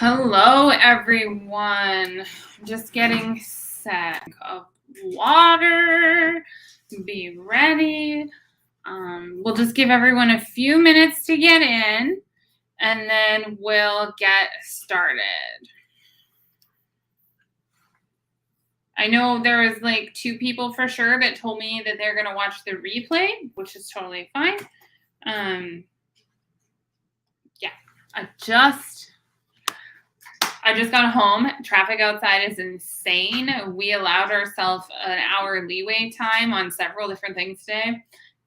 Hello, everyone. Just getting set of water. Be ready. We'll just give everyone a few minutes to get in, and then we'll get started. I know there was like 2 people for sure that told me that they're going to watch the replay, which is totally fine. Yeah, I just got home. Traffic outside is insane. We allowed ourselves an hour leeway time on several different things today,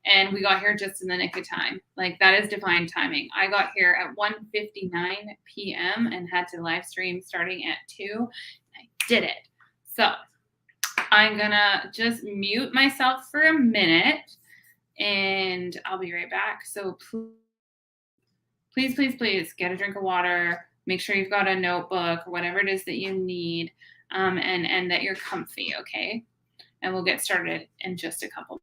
and we got here just in the nick of time. Like, that is divine timing. I got here at 1:59 p.m. and had to live stream starting at 2. I did it. So I'm gonna just mute myself for a minute, and I'll be right back. So please get a drink of water. Make sure you've got a notebook or whatever it is that you need, and that you're comfy, okay? And we'll get started in just a couple.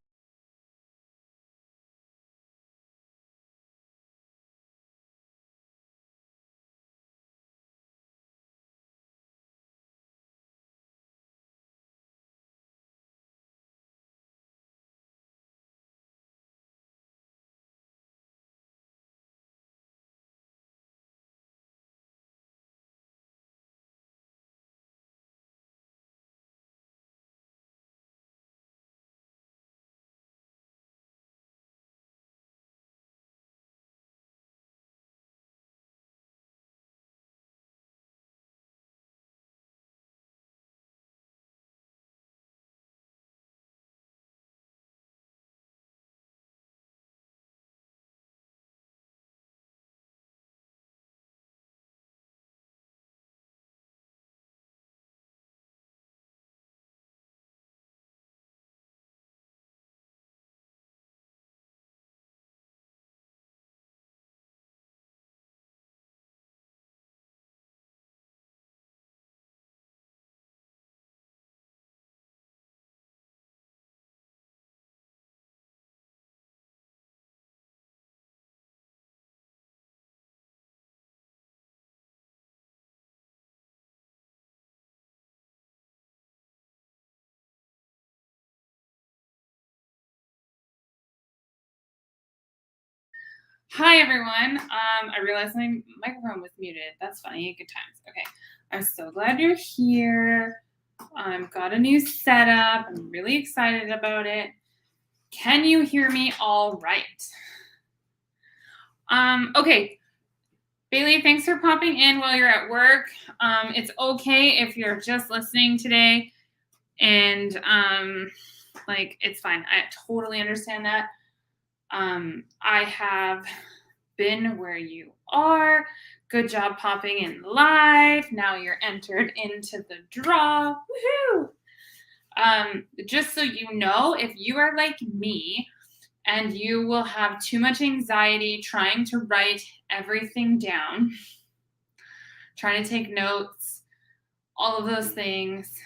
Hi, everyone. I realized my microphone was muted. That's funny. Good times. Okay. I'm so glad you're here. I've got a new setup. I'm really excited about it. Can you hear me all right? Okay. Bailey, thanks for popping in while you're at work. It's okay if you're just listening today, and it's fine. I totally understand that. I have been where you are. Good job popping in live. Now you're entered into the draw. Woohoo! Just so you know, if you are like me and you will have too much anxiety trying to write everything down, trying to take notes, all of those things,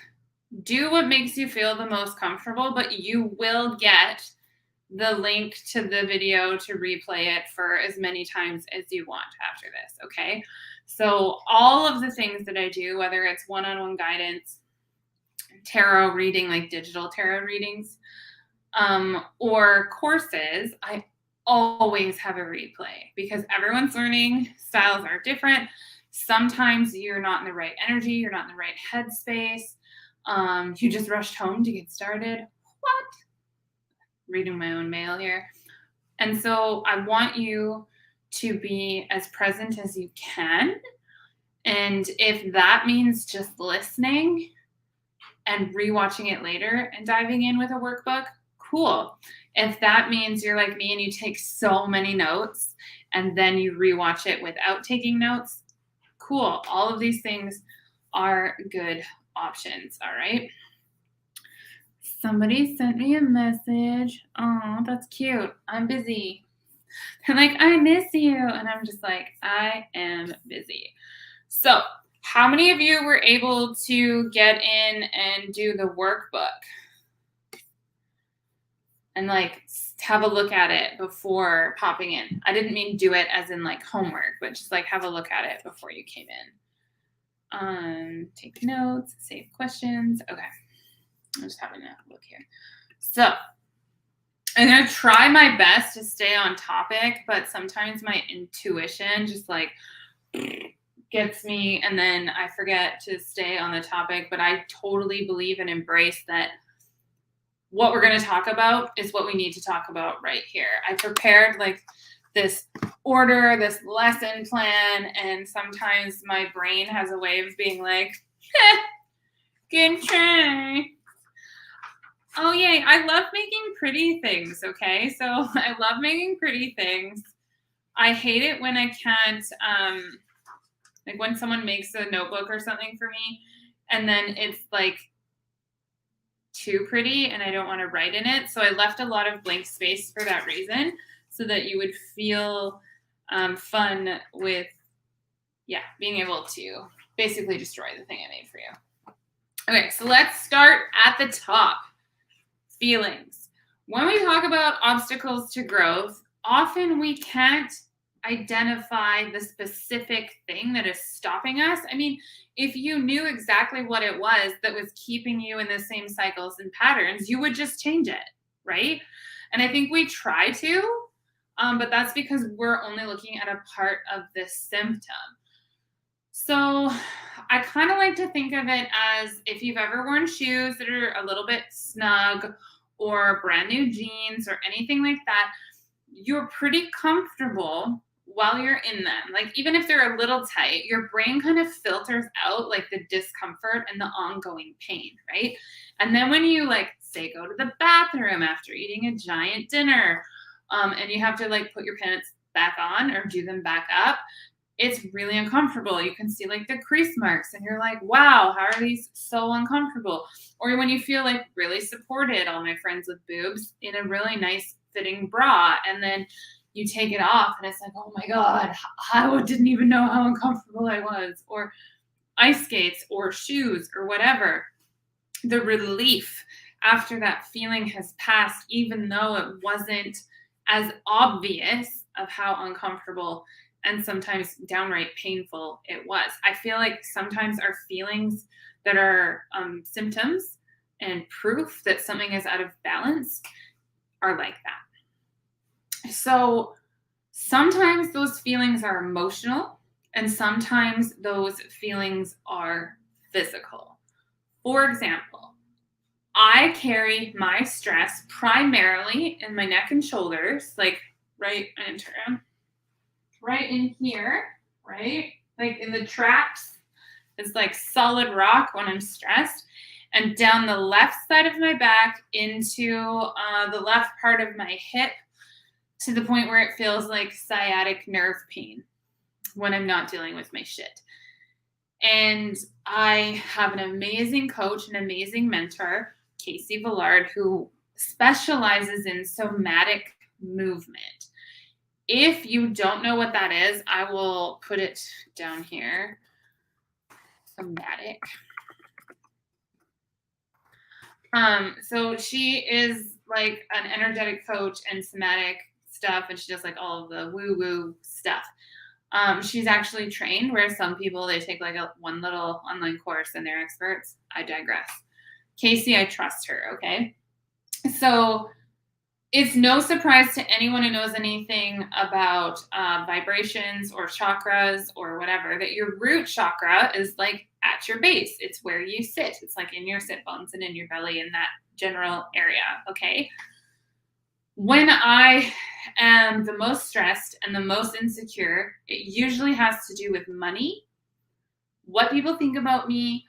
do what makes you feel the most comfortable, but you will get the link to the video to replay it for as many times as you want after this, okay? So all of the things that I do, whether it's one-on-one guidance, tarot reading, like digital tarot readings, or courses, I always have a replay because everyone's learning styles are different. Sometimes you're not in the right energy, you're not in the right headspace. You just rushed home to get started. What? Reading my own mail here. And so I want you to be as present as you can. And if that means just listening and rewatching it later and diving in with a workbook, cool. If that means you're like me and you take so many notes and then you rewatch it without taking notes, cool. All of these things are good options, all right? Somebody sent me a message. Oh, that's cute. I'm busy. They're like, I miss you. And I'm just like, I am busy. So how many of you were able to get in and do the workbook? And like have a look at it before popping in. I didn't mean do it as in like homework, but just like have a look at it before you came in. Take notes, save questions. Okay. I'm just having a look here. So I'm going to try my best to stay on topic, but sometimes my intuition just like gets me and then I forget to stay on the topic. But I totally believe and embrace that what we're going to talk about is what we need to talk about right here. I prepared like this order, this lesson plan, and sometimes my brain has a way of being like, good try. Oh, yay. I love making pretty things, okay? So I love making pretty things. I hate it when I can't, like when someone makes a notebook or something for me, and then it's like too pretty and I don't want to write in it. So I left a lot of blank space for that reason, so that you would feel fun with, being able to basically destroy the thing I made for you. Okay, so let's start at the top. Feelings. When we talk about obstacles to growth, often we can't identify the specific thing that is stopping us. I mean, if you knew exactly what it was that was keeping you in the same cycles and patterns, you would just change it, right? And I think we try to, but that's because we're only looking at a part of this symptom. So I kind of like to think of it as if you've ever worn shoes that are a little bit snug or brand new jeans or anything like that, you're pretty comfortable while you're in them. Like even if they're a little tight, your brain kind of filters out like the discomfort and the ongoing pain, right? And then when you like say go to the bathroom after eating a giant dinner, and you have to like put your pants back on or do them back up, it's really uncomfortable. You can see like the crease marks and you're like, wow, how are these so uncomfortable? Or when you feel like really supported, all my friends with boobs, in a really nice fitting bra, and then you take it off and it's like, oh my God, I didn't even know how uncomfortable I was. Or ice skates or shoes or whatever. The relief after that feeling has passed, even though it wasn't as obvious of how uncomfortable and sometimes downright painful it was. I feel like sometimes our feelings that are symptoms and proof that something is out of balance are like that. So sometimes those feelings are emotional and sometimes those feelings are physical. For example, I carry my stress primarily in my neck and shoulders, like right in here, right? Like in the traps, it's like solid rock when I'm stressed. And down the left side of my back into the left part of my hip to the point where it feels like sciatic nerve pain when I'm not dealing with my shit. And I have an amazing coach, an amazing mentor, Casey Villard, who specializes in somatic movement. If you don't know what that is, I will put it down here. Somatic. So she is like an energetic coach and somatic stuff, and she does like all of the woo-woo stuff. She's actually trained where some people, they take like one little online course and they're experts. I digress. Casey, I trust her, okay? So it's no surprise to anyone who knows anything about vibrations or chakras or whatever that your root chakra is like at your base. It's where you sit. It's like in your sit bones and in your belly, in that general area, okay? When I am the most stressed and the most insecure, it usually has to do with money, what people think about me,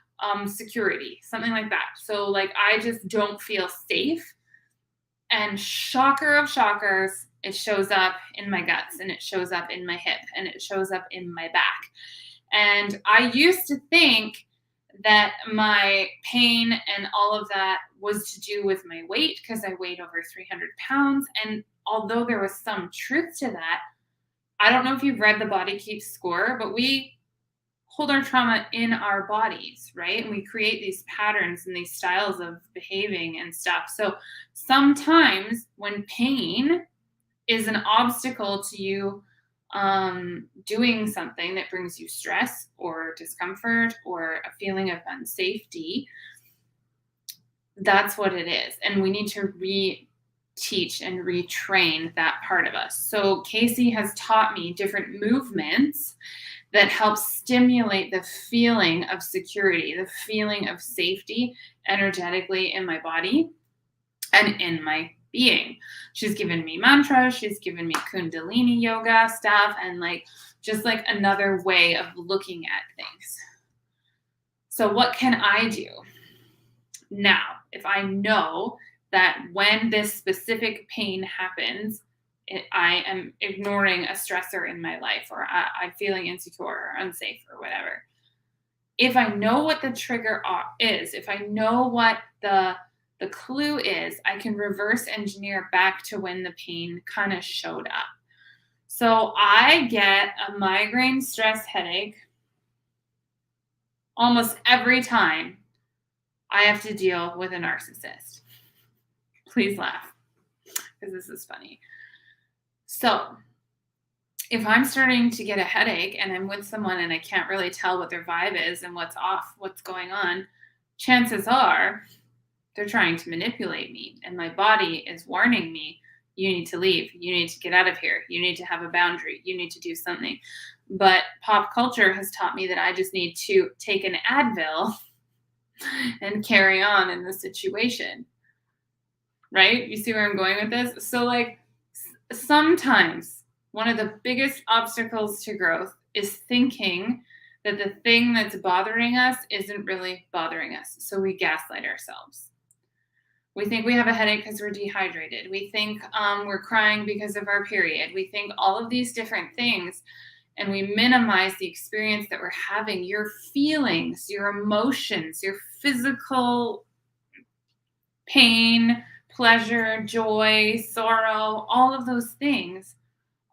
security, something like that. So like I just don't feel safe. And shocker of shockers, it shows up in my guts and it shows up in my hip and it shows up in my back. And I used to think that my pain and all of that was to do with my weight because I weighed over 300 pounds. And although there was some truth to that, I don't know if you've read The Body Keeps Score, but we hold our trauma in our bodies, right? And we create these patterns and these styles of behaving and stuff. So sometimes when pain is an obstacle to you doing something that brings you stress or discomfort or a feeling of unsafety, that's what it is. And we need to teach and retrain that part of us. So Casey has taught me different movements that help stimulate the feeling of security, the feeling of safety energetically in my body and in my being. She's given me mantras, she's given me Kundalini yoga stuff, and just another way of looking at things. So what can I do now if I know that when this specific pain happens, I am ignoring a stressor in my life, or I'm feeling insecure or unsafe or whatever? If I know what the trigger is, if I know what the clue is, I can reverse engineer back to when the pain kind of showed up. So I get a migraine stress headache almost every time I have to deal with a narcissist. Please laugh, because this is funny. So if I'm starting to get a headache and I'm with someone and I can't really tell what their vibe is and what's off, what's going on, chances are they're trying to manipulate me, and my body is warning me, you need to leave, you need to get out of here, you need to have a boundary, you need to do something. But pop culture has taught me that I just need to take an Advil and carry on in the situation. Right? You see where I'm going with this? So sometimes one of the biggest obstacles to growth is thinking that the thing that's bothering us isn't really bothering us. So we gaslight ourselves. We think we have a headache because we're dehydrated. We think we're crying because of our period. We think all of these different things, and we minimize the experience that we're having, your feelings, your emotions, your physical pain, pleasure, joy, sorrow, all of those things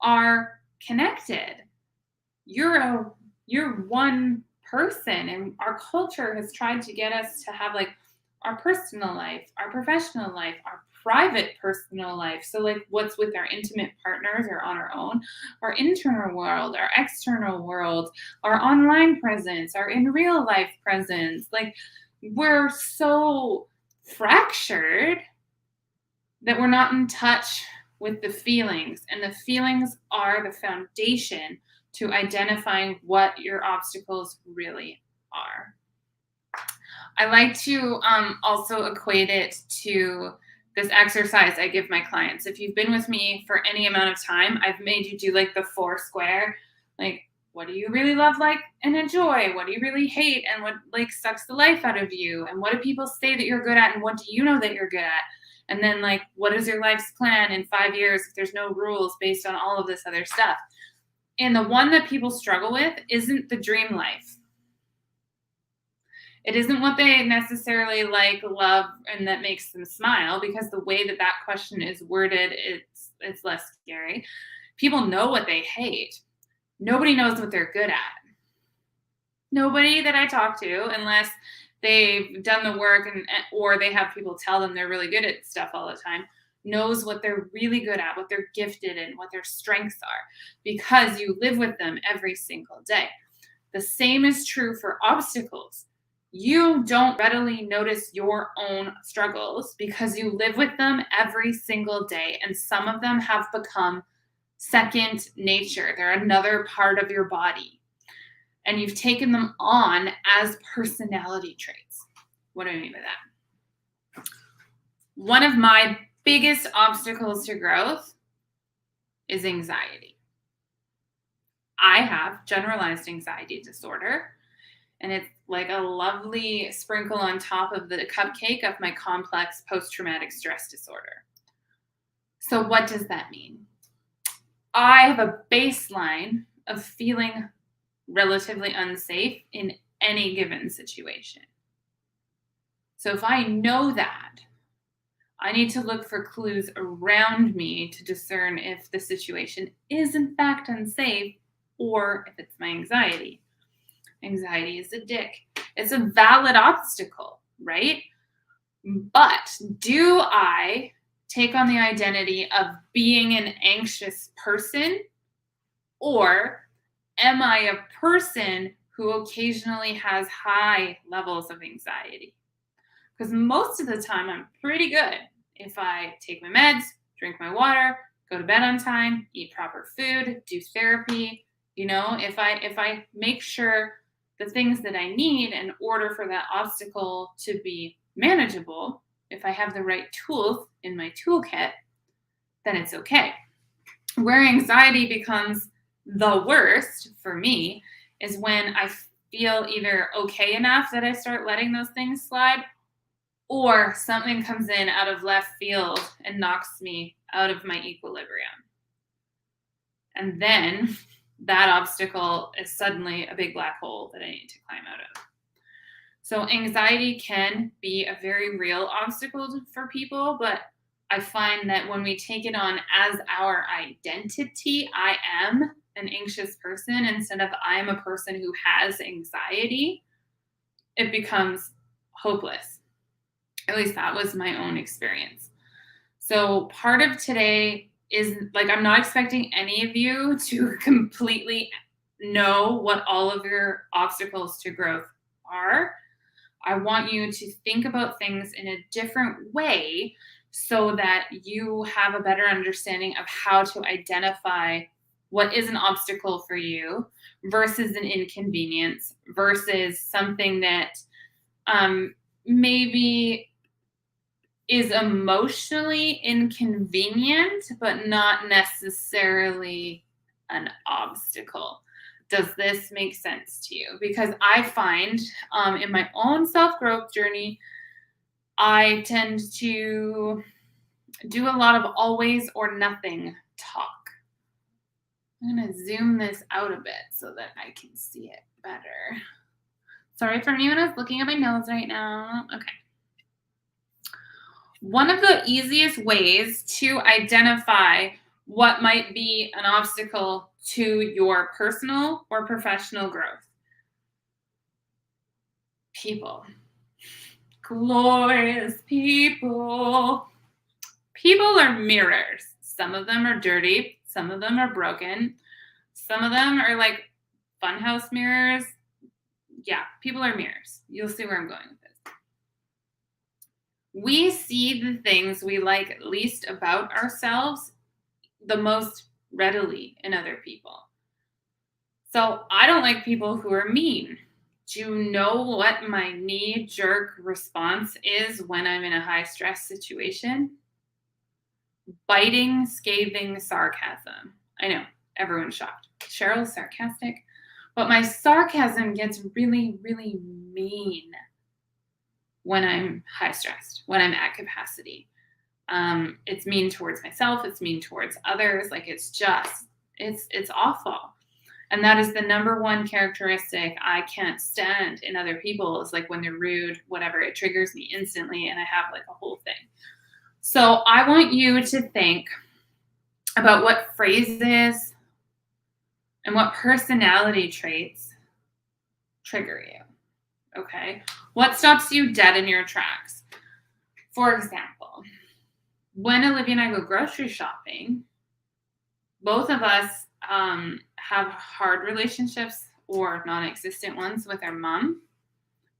are connected. You're one person, and our culture has tried to get us to have our personal life, our professional life, our private personal life. So what's with our intimate partners or on our own, our internal world, our external world, our online presence, our in real life presence. We're so fractured that we're not in touch with the feelings, and the feelings are the foundation to identifying what your obstacles really are. I like to also equate it to this exercise I give my clients. If you've been with me for any amount of time, I've made you do the 4 square. What do you really love, and enjoy? What do you really hate, and what sucks the life out of you? And what do people say that you're good at, and what do you know that you're good at? And then what is your life's plan in 5 years if there's no rules based on all of this other stuff? And the one that people struggle with isn't the dream life. It isn't what they necessarily love, and that makes them smile, because the way that question is worded, it's less scary. People know what they hate. Nobody knows what they're good at. Nobody that I talk to, unless they've done the work or they have people tell them they're really good at stuff all the time, knows what they're really good at, what they're gifted in, what their strengths are, because you live with them every single day. The same is true for obstacles. You don't readily notice your own struggles because you live with them every single day, and some of them have become second nature. They're another part of your body, and you've taken them on as personality traits. What do I mean by that? One of my biggest obstacles to growth is anxiety. I have generalized anxiety disorder, and it's like a lovely sprinkle on top of the cupcake of my complex post-traumatic stress disorder. So what does that mean? I have a baseline of feeling relatively unsafe in any given situation. So if I know that, I need to look for clues around me to discern if the situation is in fact unsafe or if it's my anxiety. Anxiety is a dick. It's a valid obstacle, right? But do I take on the identity of being an anxious person Or am I a person who occasionally has high levels of anxiety? Because most of the time I'm pretty good. If I take my meds, drink my water, go to bed on time, eat proper food, do therapy, if I make sure the things that I need in order for that obstacle to be manageable, if I have the right tools in my toolkit, then it's okay. Where anxiety becomes the worst for me is when I feel either okay enough that I start letting those things slide, or something comes in out of left field and knocks me out of my equilibrium. And then that obstacle is suddenly a big black hole that I need to climb out of. So anxiety can be a very real obstacle for people, but I find that when we take it on as our identity, I am an anxious person instead of I'm a person who has anxiety, it becomes hopeless. At least that was my own experience. So part of today is like, I'm not expecting any of you to completely know what all of your obstacles to growth are. I want you to think about things in a different way so that you have a better understanding of how to identify what is an obstacle for you versus an inconvenience versus something that maybe is emotionally inconvenient, but not necessarily an obstacle. Does this make sense to you? Because I find in my own self-growth journey, I tend to do a lot of always or nothing talk. I'm going to zoom this out a bit so that I can see it better. Sorry for anyone who's looking at my nose right now. Okay. One of the easiest ways to identify what might be an obstacle to your personal or professional growth. People. Glorious people. People are mirrors. Some of them are dirty. Some of them are broken. Some of them are like funhouse mirrors. Yeah, people are mirrors. You'll see where I'm going with this. We see the things we like least about ourselves the most readily in other people. So I don't like people who are mean. Do you know what my knee-jerk response is when I'm in a high-stress situation? Biting, scathing sarcasm. I know, everyone's shocked. Cheryl's sarcastic. But my sarcasm gets really, really mean when I'm high-stressed, when I'm at capacity. It's mean towards myself. It's mean towards others. Like it's awful. And that is the number one characteristic I can't stand in other people is like when they're rude, whatever, it triggers me instantly and I have like a whole thing. So I want you to think about what phrases and what personality traits trigger you. Okay. What stops you dead in your tracks? For example, when Olivia and I go grocery shopping, both of us have hard relationships or non-existent ones with our mom,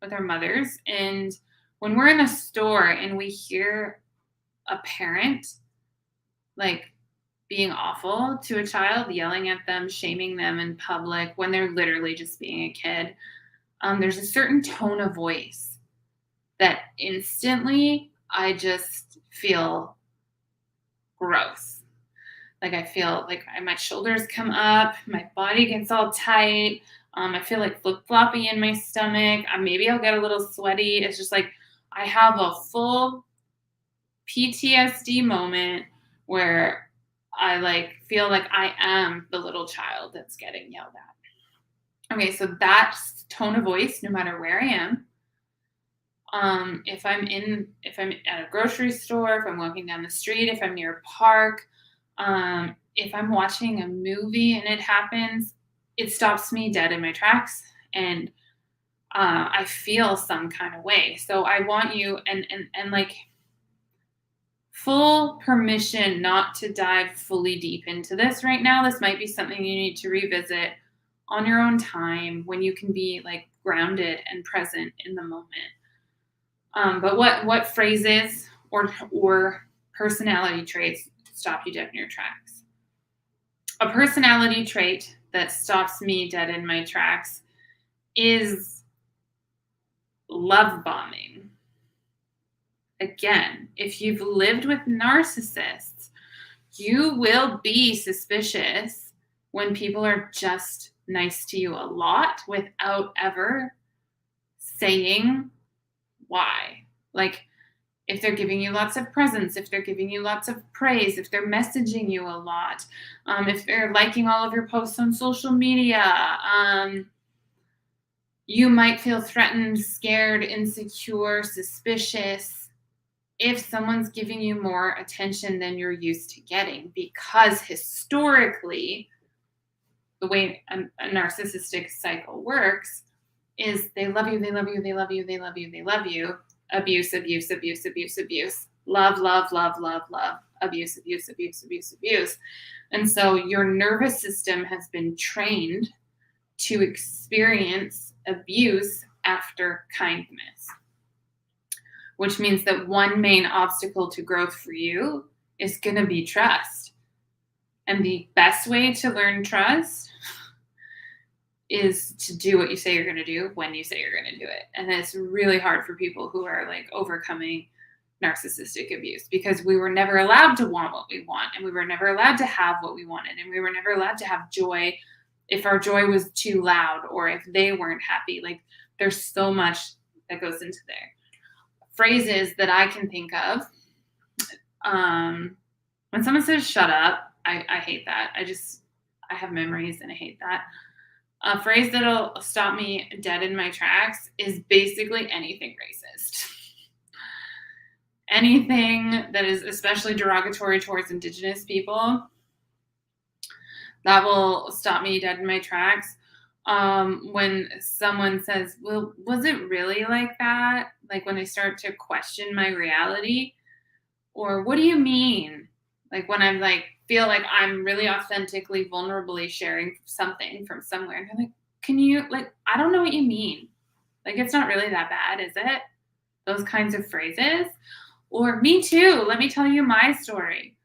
with our mothers. And when we're in the store and we hear a parent like being awful to a child, yelling at them, shaming them in public when they're literally just being a kid, there's a certain tone of voice that instantly I just feel gross. Like I feel like my shoulders come up, my body gets all tight. I feel like flip-floppy in my stomach. Maybe I'll get a little sweaty. It's just like I have a full PTSD moment where I like feel like I am the little child that's getting yelled at. Okay, so that tone of voice, no matter where I am, if I'm at a grocery store, if I'm walking down the street, if I'm near a park, if I'm watching a movie and it happens, it stops me dead in my tracks and I feel some kind of way. So I want you and like full permission not to dive fully deep into this right now. This might be something you need to revisit on your own time when you can be like grounded and present in the moment. But what phrases or personality traits stop you dead in your tracks? A personality trait that stops me dead in my tracks is love bombing. Again, if you've lived with narcissists, you will be suspicious when people are just nice to you a lot without ever saying why. Like, if they're giving you lots of presents, if they're giving you lots of praise, if they're messaging you a lot, if they're liking all of your posts on social media, you might feel threatened, scared, insecure, suspicious if someone's giving you more attention than you're used to getting, because historically, the way a narcissistic cycle works is they love you, they love you, they love you, they love you, they love you. Abuse, abuse, abuse, abuse, abuse. Love, love, love, love, love. Abuse, abuse, abuse, abuse, abuse. And so your nervous system has been trained to experience abuse after kindness, which means that one main obstacle to growth for you is going to be trust. And the best way to learn trust is to do what you say you're going to do when you say you're going to do it. And it's really hard for people who are like overcoming narcissistic abuse, because we were never allowed to want what we want, and we were never allowed to have what we wanted, and we were never allowed to have joy if our joy was too loud or if they weren't happy. Like, there's so much that goes into there. Phrases that I can think of. When someone says shut up, I hate that. I have memories and I hate that. A phrase that'll stop me dead in my tracks is basically anything racist. Anything that is especially derogatory towards Indigenous people, that will stop me dead in my tracks. When someone says, well, was it really like that? Like when they start to question my reality, or what do you mean? Like when I'm like, feel like I'm really authentically, vulnerably sharing something from somewhere. And they're like, can you, like, I don't know what you mean. Like, it's not really that bad, is it? Those kinds of phrases. Or me too, let me tell you my story.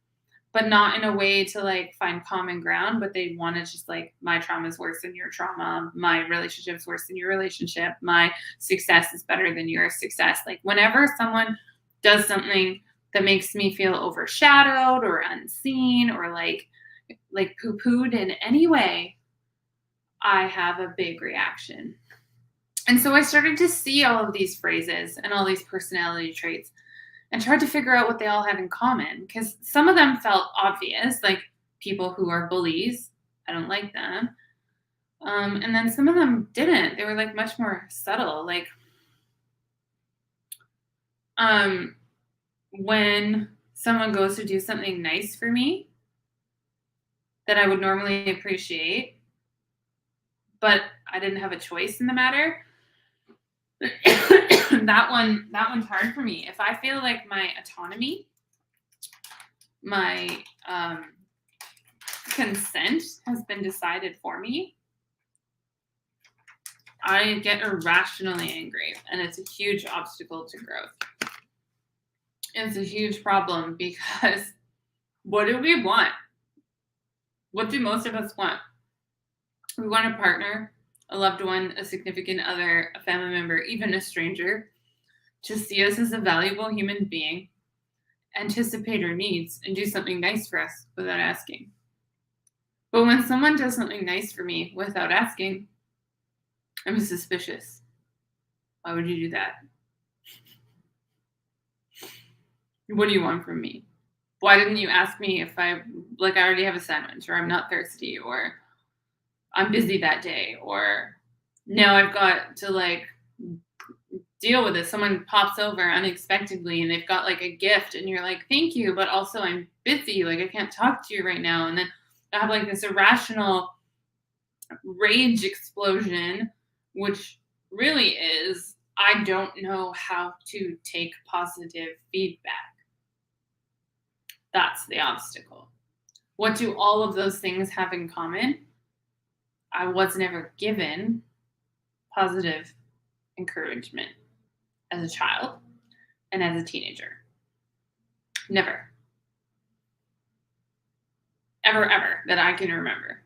But not in a way to like find common ground, but they want to just like, my trauma is worse than your trauma. My relationship's worse than your relationship. My success is better than your success. Like whenever someone does something that makes me feel overshadowed or unseen or like poo-pooed in any way, I have a big reaction. And so I started to see all of these phrases and all these personality traits and tried to figure out what they all had in common, because some of them felt obvious, like people who are bullies, I don't like them. And then some of them didn't. They were like much more subtle. Like when someone goes to do something nice for me that I would normally appreciate, but I didn't have a choice in the matter, that one's hard for me. If I feel like my autonomy, my consent has been decided for me, I get irrationally angry, and it's a huge obstacle to growth. It's a huge problem, because what do we want? What do most of us want? We want a partner, a loved one, a significant other, a family member, even a stranger, to see us as a valuable human being, anticipate our needs, and do something nice for us without asking. But when someone does something nice for me without asking, I'm suspicious. Why would you do that? What do you want from me? Why didn't you ask me if I already have a sandwich, or I'm not thirsty, or I'm busy that day, or now I've got to like deal with it. Someone pops over unexpectedly and they've got like a gift, and you're like, thank you, but also I'm busy. Like I can't talk to you right now. And then I have like this irrational rage explosion, which really is, I don't know how to take positive feedback. That's the obstacle. What do all of those things have in common? I was never given positive encouragement as a child and as a teenager. Never. Ever that I can remember.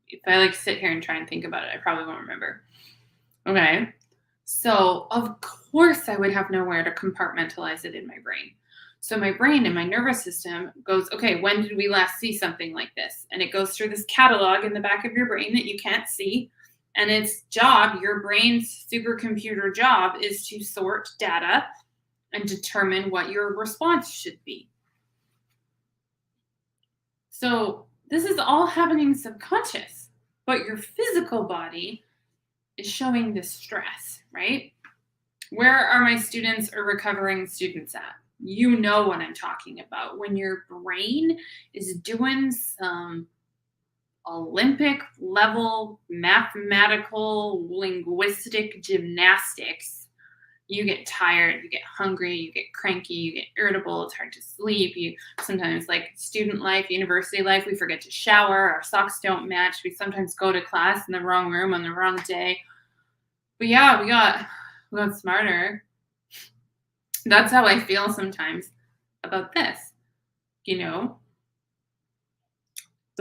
If I sit here and try and think about it, I probably won't remember. Okay. So of course I would have nowhere to compartmentalize it in my brain. So my brain and my nervous system goes, okay, when did we last see something like this? And it goes through this catalog in the back of your brain that you can't see. And its job, your brain's supercomputer job, is to sort data and determine what your response should be. So this is all happening subconscious, but your physical body is showing distress, right? Where are my students or recovering students at? You know what I'm talking about. When your brain is doing some Olympic level mathematical linguistic gymnastics, you get tired, you get hungry, you get cranky, you get irritable, it's hard to sleep. You sometimes, like student life, university life, we forget to shower, our socks don't match, we sometimes go to class in the wrong room on the wrong day. But yeah, we got smarter. That's how I feel sometimes about this. The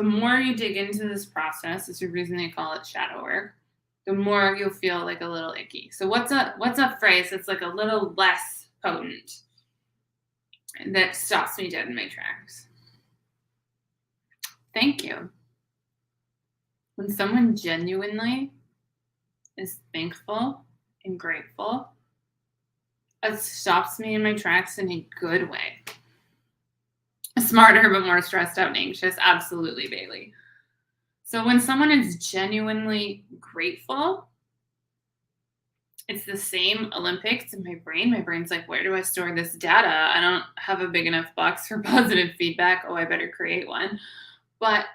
more you dig into this process, is the reason they call it shadow work, the more you'll feel like a little icky. So what's a phrase that's like a little less potent that stops me dead in my tracks? Thank you. When someone genuinely is thankful and grateful, it stops me in my tracks in a good way. Smarter but more stressed out and anxious, absolutely, Bailey. So when someone is genuinely grateful, it's the same Olympics in my brain. My brain's like, where do I store this data? I don't have a big enough box for positive feedback. Oh, I better create one. But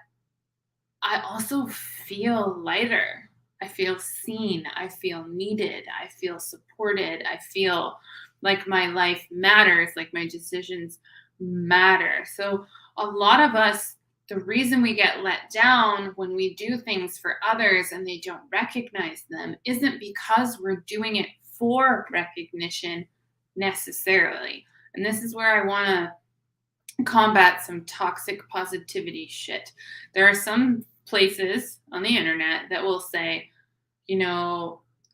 I also feel lighter. I feel seen. I feel needed. I feel supported. I feel like my life matters, like my decisions matter. So a lot of us, the reason we get let down when we do things for others and they don't recognize them isn't because we're doing it for recognition necessarily. And this is where I want to combat some toxic positivity shit. There are some places on the internet that will say,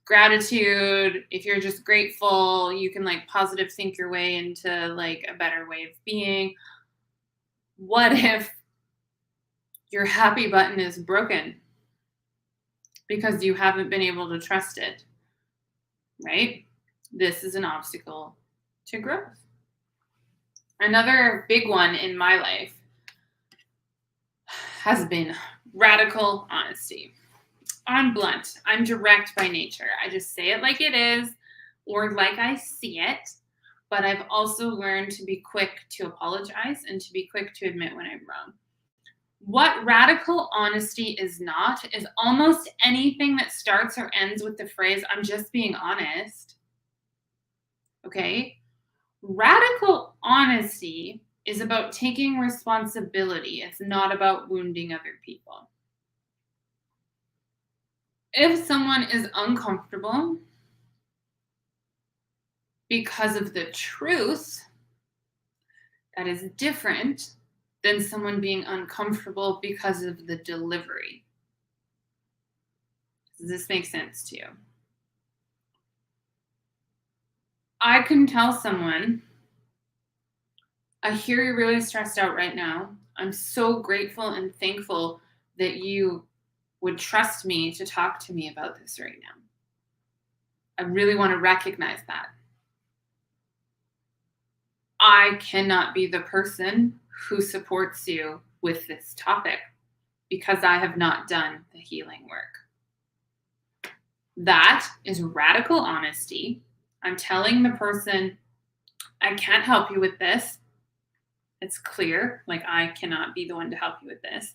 gratitude, if you're just grateful, you can positive think your way into a better way of being. What if your happy button is broken because you haven't been able to trust it, right? This is an obstacle to growth. Another big one in my life has been radical honesty. I'm blunt. I'm direct by nature. I just say it like it is or like I see it. But I've also learned to be quick to apologize and to be quick to admit when I'm wrong. What radical honesty is not is almost anything that starts or ends with the phrase, I'm just being honest. Okay? Radical honesty is about taking responsibility. It's not about wounding other people. If someone is uncomfortable because of the truth, that is different than someone being uncomfortable because of the delivery. Does this make sense to you? I can tell someone, I hear you're really stressed out right now. I'm so grateful and thankful that you would trust me to talk to me about this right now. I really want to recognize that. I cannot be the person who supports you with this topic because I have not done the healing work. That is radical honesty. I'm telling the person, I can't help you with this. It's clear, I cannot be the one to help you with this.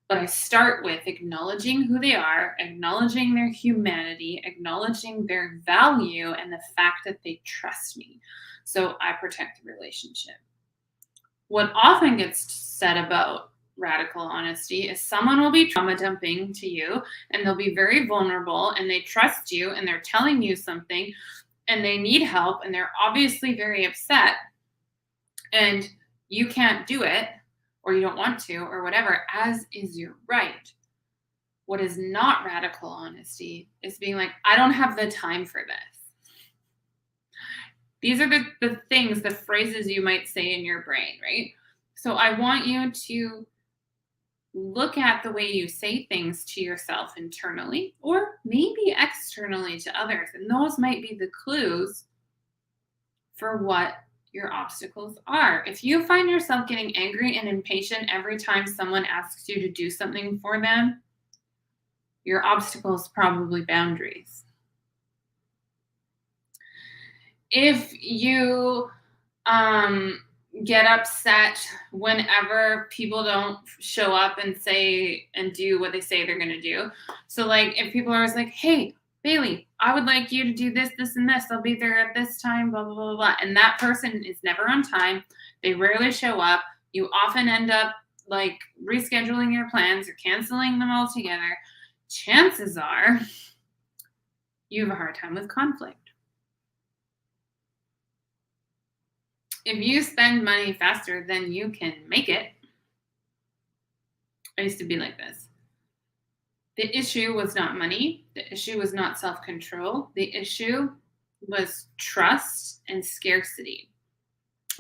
But I start with acknowledging who they are, acknowledging their humanity, acknowledging their value, and the fact that they trust me. So I protect the relationship. What often gets said about radical honesty is someone will be trauma dumping to you and they'll be very vulnerable and they trust you and they're telling you something and they need help and they're obviously very upset and you can't do it or you don't want to or whatever, as is your right. What is not radical honesty is being like, I don't have the time for this. These are the things, the phrases you might say in your brain, right? So I want you to look at the way you say things to yourself internally or maybe externally to others. And those might be the clues for what your obstacles are. If you find yourself getting angry and impatient every time someone asks you to do something for them, your obstacle is probably boundaries. If you get upset whenever people don't show up and say and do what they say they're going to do. So like if people are always like, hey, Bailey, I would like you to do this, this, and this. I'll be there at this time, blah, blah, blah, blah. And that person is never on time. They rarely show up. You often end up like rescheduling your plans or canceling them altogether. Chances are you have a hard time with conflict. If you spend money faster than you can make it, I used to be like this. The issue was not money. The issue was not self-control. The issue was trust and scarcity.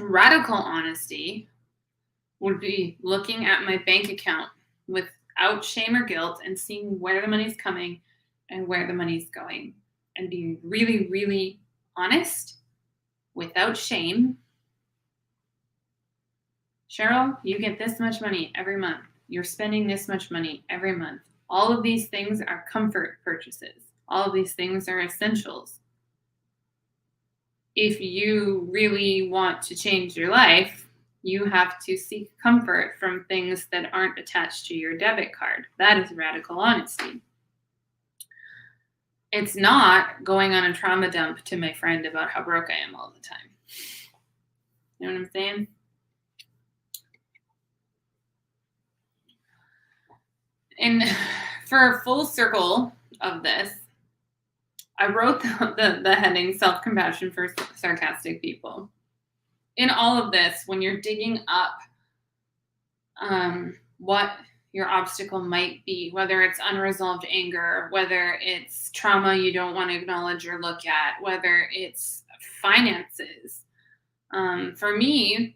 Radical honesty would be looking at my bank account without shame or guilt and seeing where the money's coming and where the money's going and being really, really honest without shame. Cheryl, you get this much money every month. You're spending this much money every month. All of these things are comfort purchases. All of these things are essentials. If you really want to change your life, you have to seek comfort from things that aren't attached to your debit card. That is radical honesty. It's not going on a trauma dump to my friend about how broke I am all the time. You know what I'm saying? And for a full circle of this, I wrote the heading Self-Compassion for Sarcastic People. In all of this, when you're digging up what your obstacle might be, whether it's unresolved anger, whether it's trauma you don't want to acknowledge or look at, whether it's finances. For me,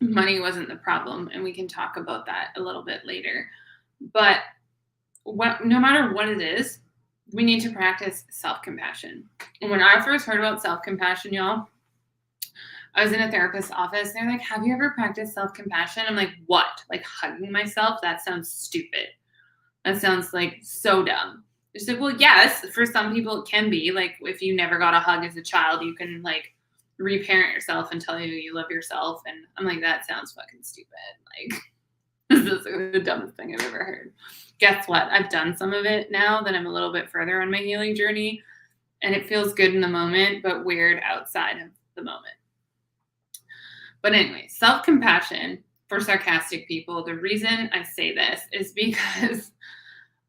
money wasn't the problem, and we can talk about that a little bit later. But no matter what it is, we need to practice self-compassion. And when I first heard about self-compassion, y'all, I was in a therapist's office. And they're like, have you ever practiced self-compassion? I'm like, what? Like hugging myself? That sounds stupid. That sounds like so dumb. They said, well, yes, for some people it can be. Like if you never got a hug as a child, you can like reparent yourself and tell you love yourself. And I'm like, that sounds fucking stupid. Like, this is the dumbest thing I've ever heard. Guess what? I've done some of it now that I'm a little bit further on my healing journey. And it feels good in the moment, but weird outside of the moment. But anyway, self-compassion for sarcastic people. The reason I say this is because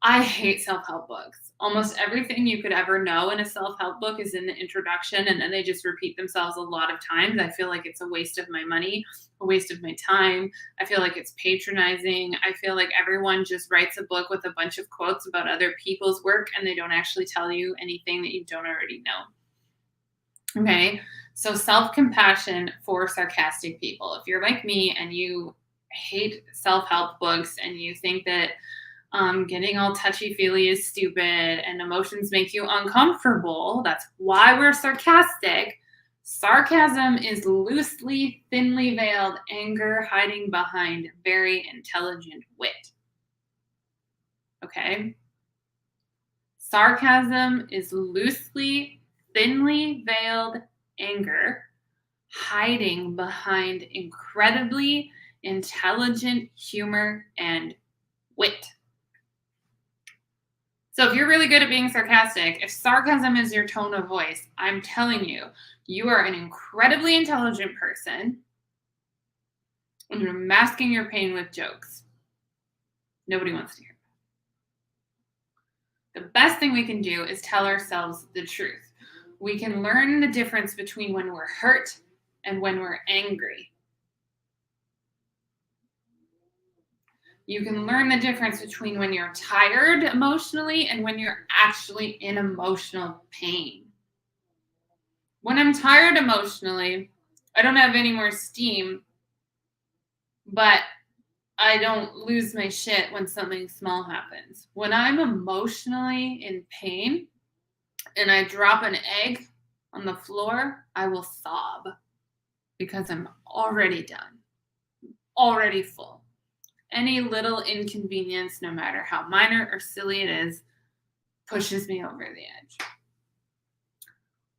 I hate self-help books. Almost everything you could ever know in a self-help book is in the introduction, and then they just repeat themselves a lot of times. I feel like it's a waste of my money, a waste of my time. I feel like it's patronizing. I feel like everyone just writes a book with a bunch of quotes about other people's work, and they don't actually tell you anything that you don't already know. Okay, so self-compassion for sarcastic people. If you're like me and you hate self-help books and you think that getting all touchy-feely is stupid and emotions make you uncomfortable, that's why we're sarcastic. Sarcasm is loosely, thinly veiled anger hiding behind very intelligent wit. Okay? Sarcasm is loosely, thinly veiled anger hiding behind incredibly intelligent humor and wit. So if you're really good at being sarcastic, if sarcasm is your tone of voice, I'm telling you, you are an incredibly intelligent person And you're masking your pain with jokes. Nobody wants to hear that. The best thing we can do is tell ourselves the truth. We can learn the difference between when we're hurt and when we're angry. You can learn the difference between when you're tired emotionally and when you're actually in emotional pain. When I'm tired emotionally, I don't have any more steam, but I don't lose my shit when something small happens. When I'm emotionally in pain and I drop an egg on the floor, I will sob because I'm already done, already full. Any little inconvenience, no matter how minor or silly it is, pushes me over the edge.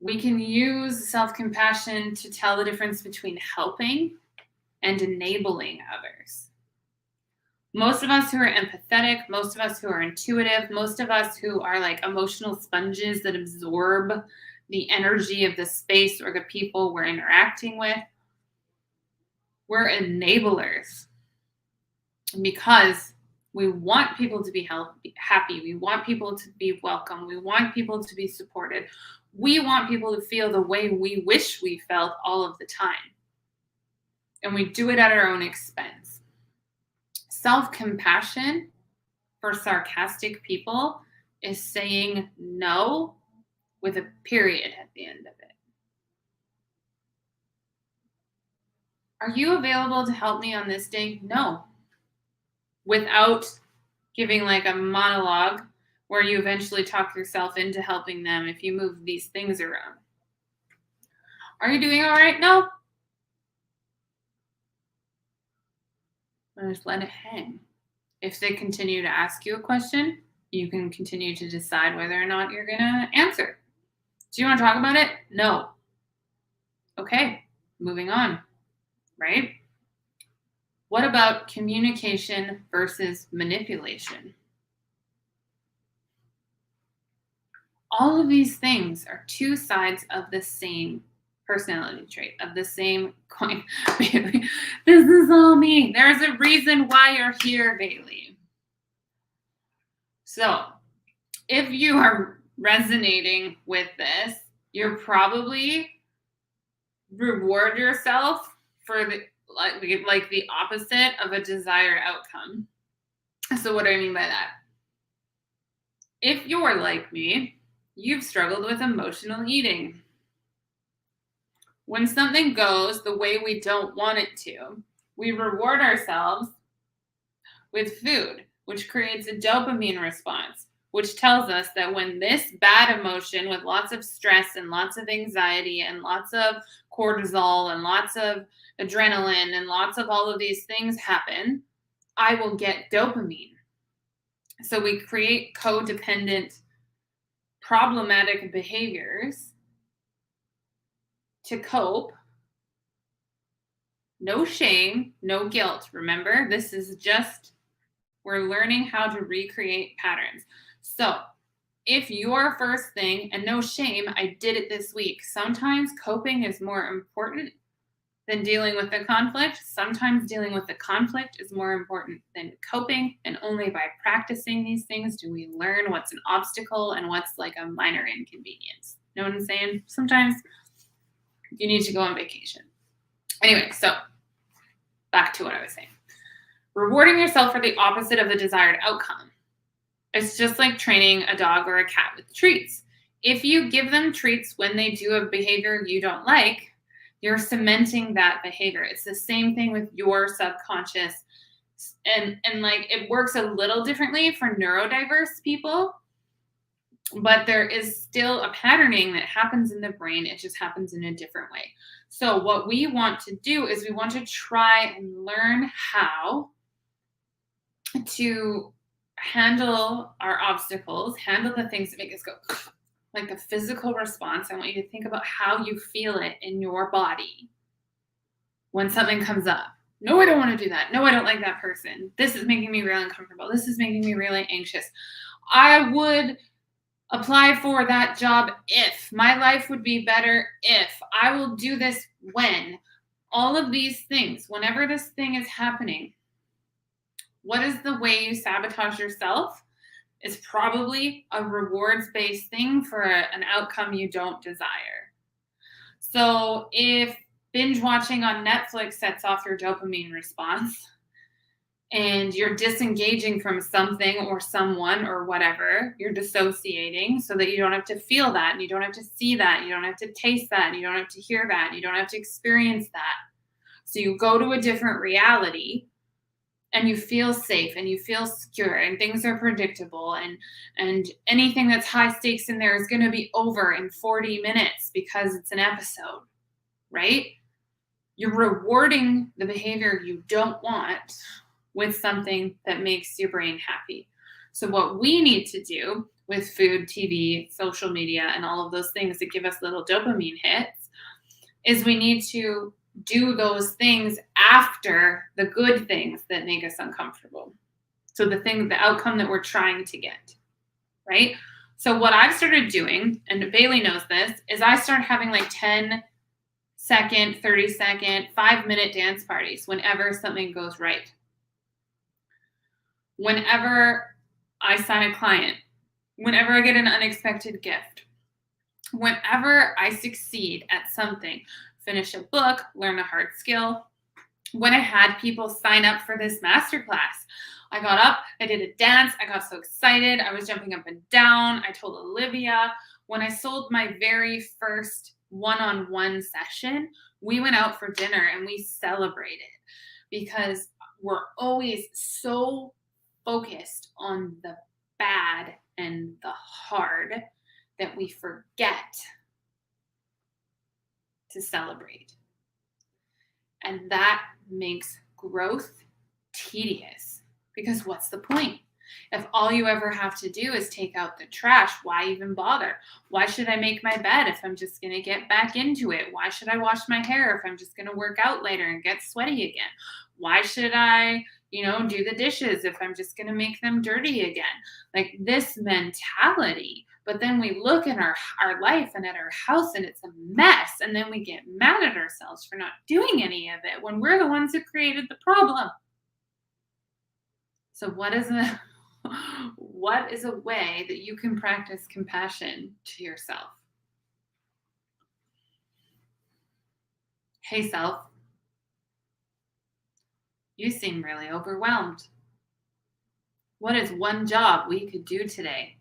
We can use self-compassion to tell the difference between helping and enabling others. Most of us who are empathetic, most of us who are intuitive, most of us who are like emotional sponges that absorb the energy of the space or the people we're interacting with, we're enablers. Because we want people to be happy. We want people to be welcome. We want people to be supported. We want people to feel the way we wish we felt all of the time. And we do it at our own expense. Self-compassion for sarcastic people is saying no with a period at the end of it. Are you available to help me on this day? No. Without giving like a monologue where you eventually talk yourself into helping them if you move these things around. Are you doing all right? No. Just let it hang. If they continue to ask you a question, you can continue to decide whether or not you're going to answer. Do you want to talk about it? No. Okay, moving on, right? What about communication versus manipulation? All of these things are two sides of the same personality trait, of the same coin. Bailey, this is all me. There's a reason why you're here, Bailey. So if you are resonating with this, you're probably reward yourself for the like the opposite of a desired outcome. So what do I mean by that? If you're like me, you've struggled with emotional eating. When something goes the way we don't want it to, we reward ourselves with food, which creates a dopamine response, which tells us that when this bad emotion with lots of stress and lots of anxiety and lots of cortisol and lots of adrenaline and lots of all of these things happen, I will get dopamine. So we create codependent, problematic behaviors to cope. No shame, no guilt. Remember, this is just, we're learning how to recreate patterns. So if your first thing, and no shame, I did it this week. Sometimes coping is more important than dealing with the conflict. Sometimes dealing with the conflict is more important than coping. And only by practicing these things do we learn what's an obstacle and what's like a minor inconvenience. Know what I'm saying? Sometimes you need to go on vacation. Anyway, so back to what I was saying. Rewarding yourself for the opposite of the desired outcome. It's just like training a dog or a cat with treats. If you give them treats when they do a behavior you don't like, you're cementing that behavior. It's the same thing with your subconscious. And like it works a little differently for neurodiverse people, but there is still a patterning that happens in the brain. It just happens in a different way. So what we want to do is we want to try and learn how to handle our obstacles, handle the things that make us go like the physical response. I want you to think about how you feel it in your body when something comes up. No, I don't want to do that. No, I don't like that person. This is making me really uncomfortable. This is making me really anxious. I would apply for that job if my life would be better if I will do this when. All of these things, whenever this thing is happening, what is the way you sabotage yourself? Is probably a rewards-based thing for an outcome you don't desire. So if binge watching on Netflix sets off your dopamine response and you're disengaging from something or someone or whatever, you're dissociating so that you don't have to feel that, and you don't have to see that, you don't have to taste that, and you don't have to hear that, and you don't have to experience that. So you go to a different reality and you feel safe and you feel secure and things are predictable, and anything that's high stakes in there is going to be over in 40 minutes because it's an episode, right? You're rewarding the behavior you don't want with something that makes your brain happy. So what we need to do with food, TV, social media, and all of those things that give us little dopamine hits is we need to do those things after the good things that make us uncomfortable. So the outcome that we're trying to get, right? So what I've started doing, and Bailey knows this, is I start having like 10-second, 30-second, 5-minute dance parties whenever something goes right. Whenever I sign a client, whenever I get an unexpected gift, whenever I succeed at something, finish a book, learn a hard skill. When I had people sign up for this masterclass, I got up, I did a dance, I got so excited, I was jumping up and down. I told Olivia, when I sold my very first one-on-one session, we went out for dinner and we celebrated, because we're always so focused on the bad and the hard that we forget to celebrate. And that makes growth tedious, because what's the point? If all you ever have to do is take out the trash, why even bother? Why should I make my bed if I'm just going to get back into it? Why should I wash my hair if I'm just going to work out later and get sweaty again? Why should I, do the dishes if I'm just going to make them dirty again? Like this mentality. But then we look at our life and at our house and it's a mess. And then we get mad at ourselves for not doing any of it when we're the ones who created the problem. So what is a way that you can practice compassion to yourself? Hey, self, you seem really overwhelmed. What is one job we could do today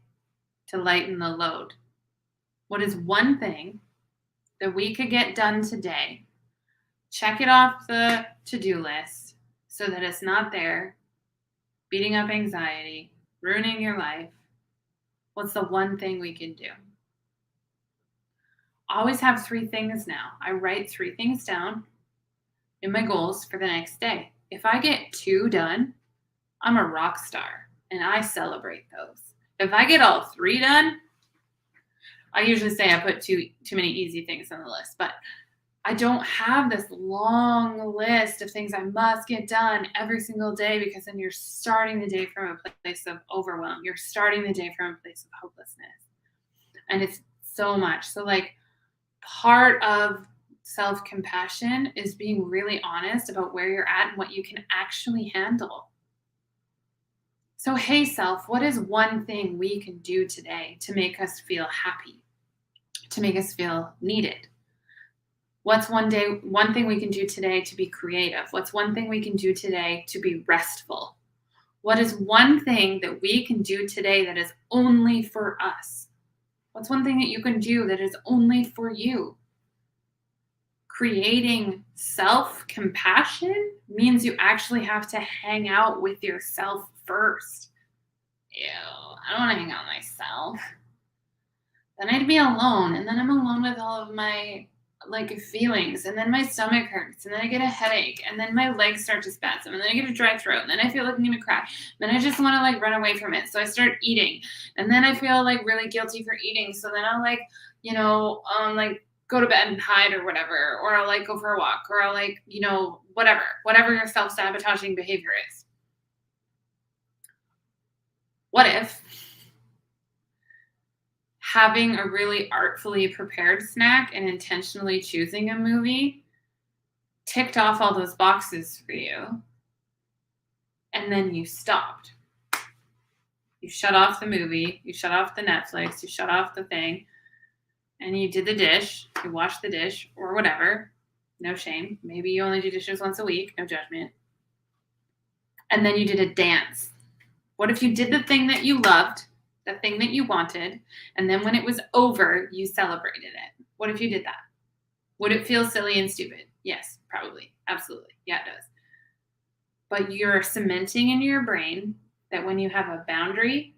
to lighten the load? What is one thing that we could get done today? Check it off the to-do list so that it's not there, beating up anxiety, ruining your life. What's the one thing we can do? I always have 3 things now. I write 3 things down in my goals for the next day. If I get 2 done, I'm a rock star and I celebrate those. If I get all 3 done, I usually say I put too many easy things on the list, but I don't have this long list of things I must get done every single day, because then you're starting the day from a place of overwhelm. You're starting the day from a place of hopelessness. And it's so much. So like part of self-compassion is being really honest about where you're at and what you can actually handle. So, hey, self, what is one thing we can do today to make us feel happy, to make us feel needed? What's one thing we can do today to be creative? What's one thing we can do today to be restful? What is one thing that we can do today that is only for us? What's one thing that you can do that is only for you? Creating self-compassion means you actually have to hang out with yourself first. Ew, I don't want to hang out with myself. Then I'd be alone, and then I'm alone with all of my feelings, and then my stomach hurts, and then I get a headache, and then my legs start to spasm, and then I get a dry throat, and then I feel like I'm gonna cry. Then I just want to run away from it, so I start eating, and then I feel really guilty for eating. So then I'll go to bed and hide or whatever, or I'll go for a walk, or I'll whatever your self-sabotaging behavior is. What if having a really artfully prepared snack and intentionally choosing a movie ticked off all those boxes for you, and then you stopped. You shut off the movie, you shut off the Netflix, you shut off the thing, and you did the dish, you washed the dish, or whatever. No shame. Maybe you only do dishes once a week, no judgment. And then you did a dance. What if you did the thing that you loved, the thing that you wanted, and then when it was over, you celebrated it? What if you did that? Would it feel silly and stupid? Yes, probably. Absolutely. Yeah, it does. But you're cementing in your brain that when you have a boundary,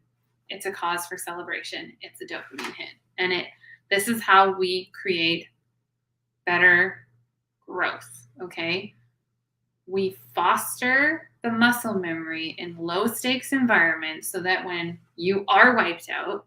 it's a cause for celebration. It's a dopamine hit. And this is how we create better growth, okay? We foster the muscle memory in low stakes environments so that when you are wiped out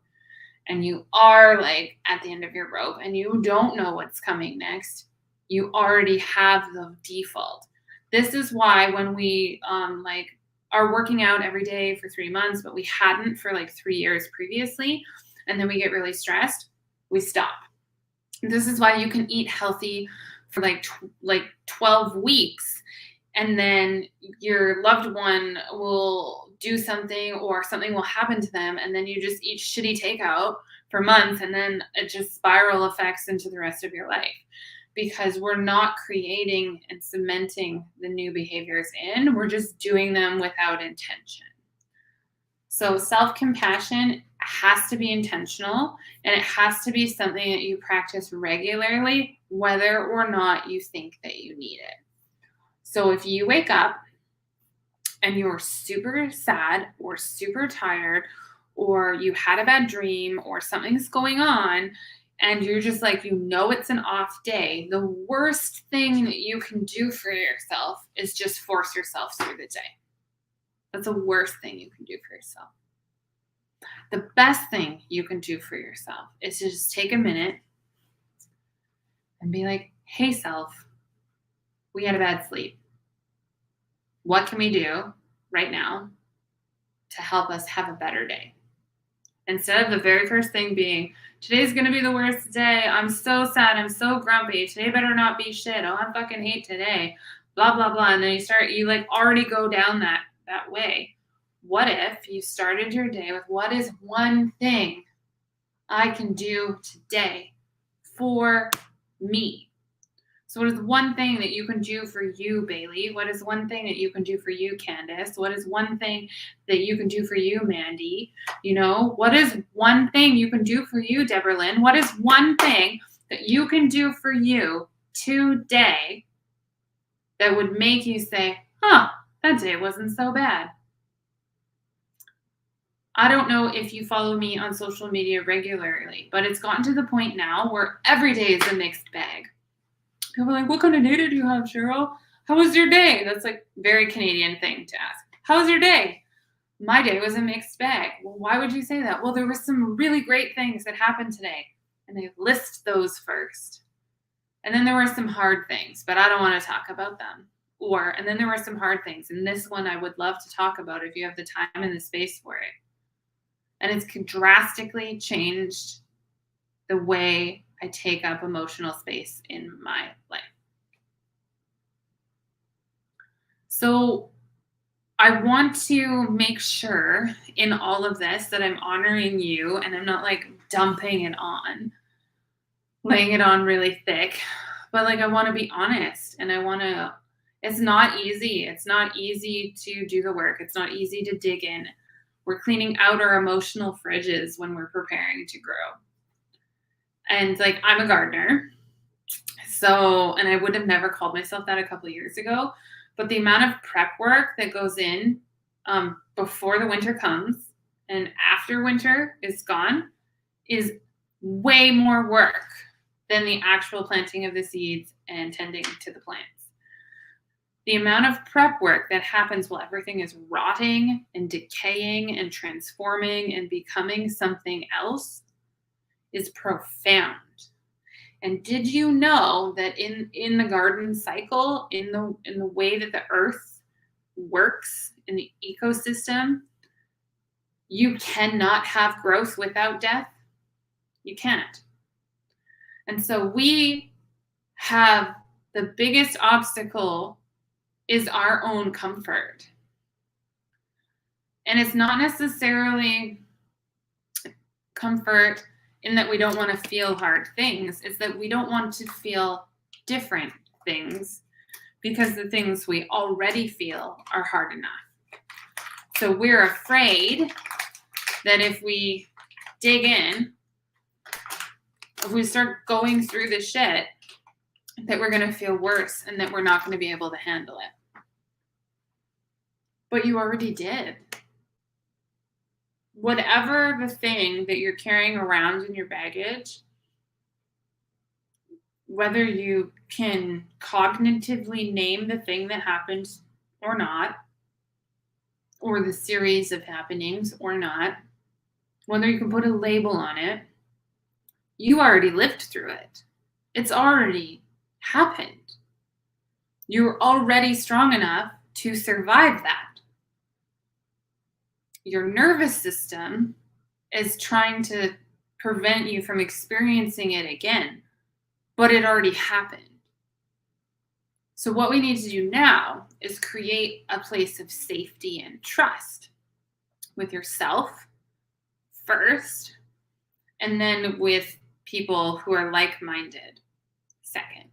and you are like at the end of your rope and you don't know what's coming next, you already have the default. This is why when we are working out every day for 3 months, but we hadn't for like 3 years previously, and then we get really stressed, we stop. This is why you can eat healthy for like 12 weeks, and then your loved one will do something or something will happen to them, and then you just eat shitty takeout for months, and then it just spiral effects into the rest of your life. Because we're not creating and cementing the new behaviors in, we're just doing them without intention. So self-compassion has to be intentional, and it has to be something that you practice regularly, whether or not you think that you need it. So if you wake up and you're super sad or super tired, or you had a bad dream or something's going on, and you're just like, it's an off day, the worst thing that you can do for yourself is just force yourself through the day. That's the worst thing you can do for yourself. The best thing you can do for yourself is to just take a minute and be like, hey, self, we had a bad sleep. What can we do right now to help us have a better day? Instead of the very first thing being, today's going to be the worst day. I'm so sad. I'm so grumpy. Today better not be shit. Oh, I fucking hate today. Blah, blah, blah. And then you already go down that way. What if you started your day with, what is one thing I can do today for me? So what is one thing that you can do for you, Bailey? What is one thing that you can do for you, Candace? What is one thing that you can do for you, Mandy? What is one thing you can do for you, Deborah Lynn? What is one thing that you can do for you today that would make you say, that day wasn't so bad? I don't know if you follow me on social media regularly, but it's gotten to the point now where every day is a mixed bag. People are like, what kind of day did you have, Cheryl? How was your day? That's like a very Canadian thing to ask. How was your day? My day was a mixed bag. Well, why would you say that? Well, there were some really great things that happened today. And they list those first. And then there were some hard things, but I don't want to talk about them. And then there were some hard things. And this one I would love to talk about if you have the time and the space for it. And it's drastically changed the way I take up emotional space in my life. So I want to make sure in all of this that I'm honoring you and I'm not like dumping it on, laying it on really thick, but like I want to be honest and it's not easy. It's not easy to do the work. It's not easy to dig in. We're cleaning out our emotional fridges when we're preparing to grow. And like, I'm a gardener. So, and I would have never called myself that a couple of years ago, but the amount of prep work that goes in before the winter comes and after winter is gone is way more work than the actual planting of the seeds and tending to the plants. The amount of prep work that happens while everything is rotting and decaying and transforming and becoming something else is profound. And did you know that in the garden cycle, in the way that the earth works in the ecosystem, you cannot have growth without death? You can't. And so we have the biggest obstacle is our own comfort. And it's not necessarily comfort in that we don't want to feel hard things. It's that we don't want to feel different things because the things we already feel are hard enough. So we're afraid that if we dig in, if we start going through the shit, that we're going to feel worse and that we're not going to be able to handle it. But you already did. Whatever the thing that you're carrying around in your baggage, whether you can cognitively name the thing that happened or not, or the series of happenings or not, whether you can put a label on it, you already lived through it. It's already happened. You're already strong enough to survive that. Your nervous system is trying to prevent you from experiencing it again, but it already happened. So what we need to do now is create a place of safety and trust with yourself first, and then with people who are like-minded second.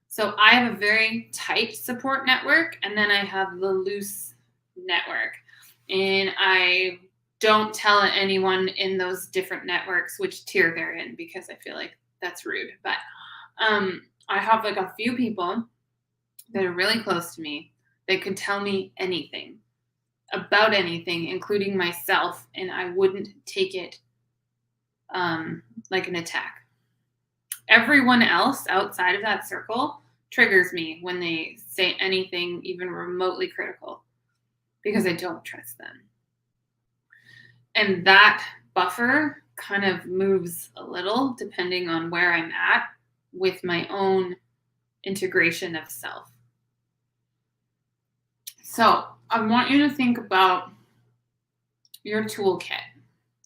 So I have a very tight support network, and then I have the loose network. And I don't tell anyone in those different networks which tier they're in because I feel like that's rude. But I have like a few people that are really close to me that could tell me anything about anything, including myself, and I wouldn't take it like an attack. Everyone else outside of that circle triggers me when they say anything even remotely critical, because I don't trust them. And that buffer kind of moves a little depending on where I'm at with my own integration of self. So I want you to think about your toolkit.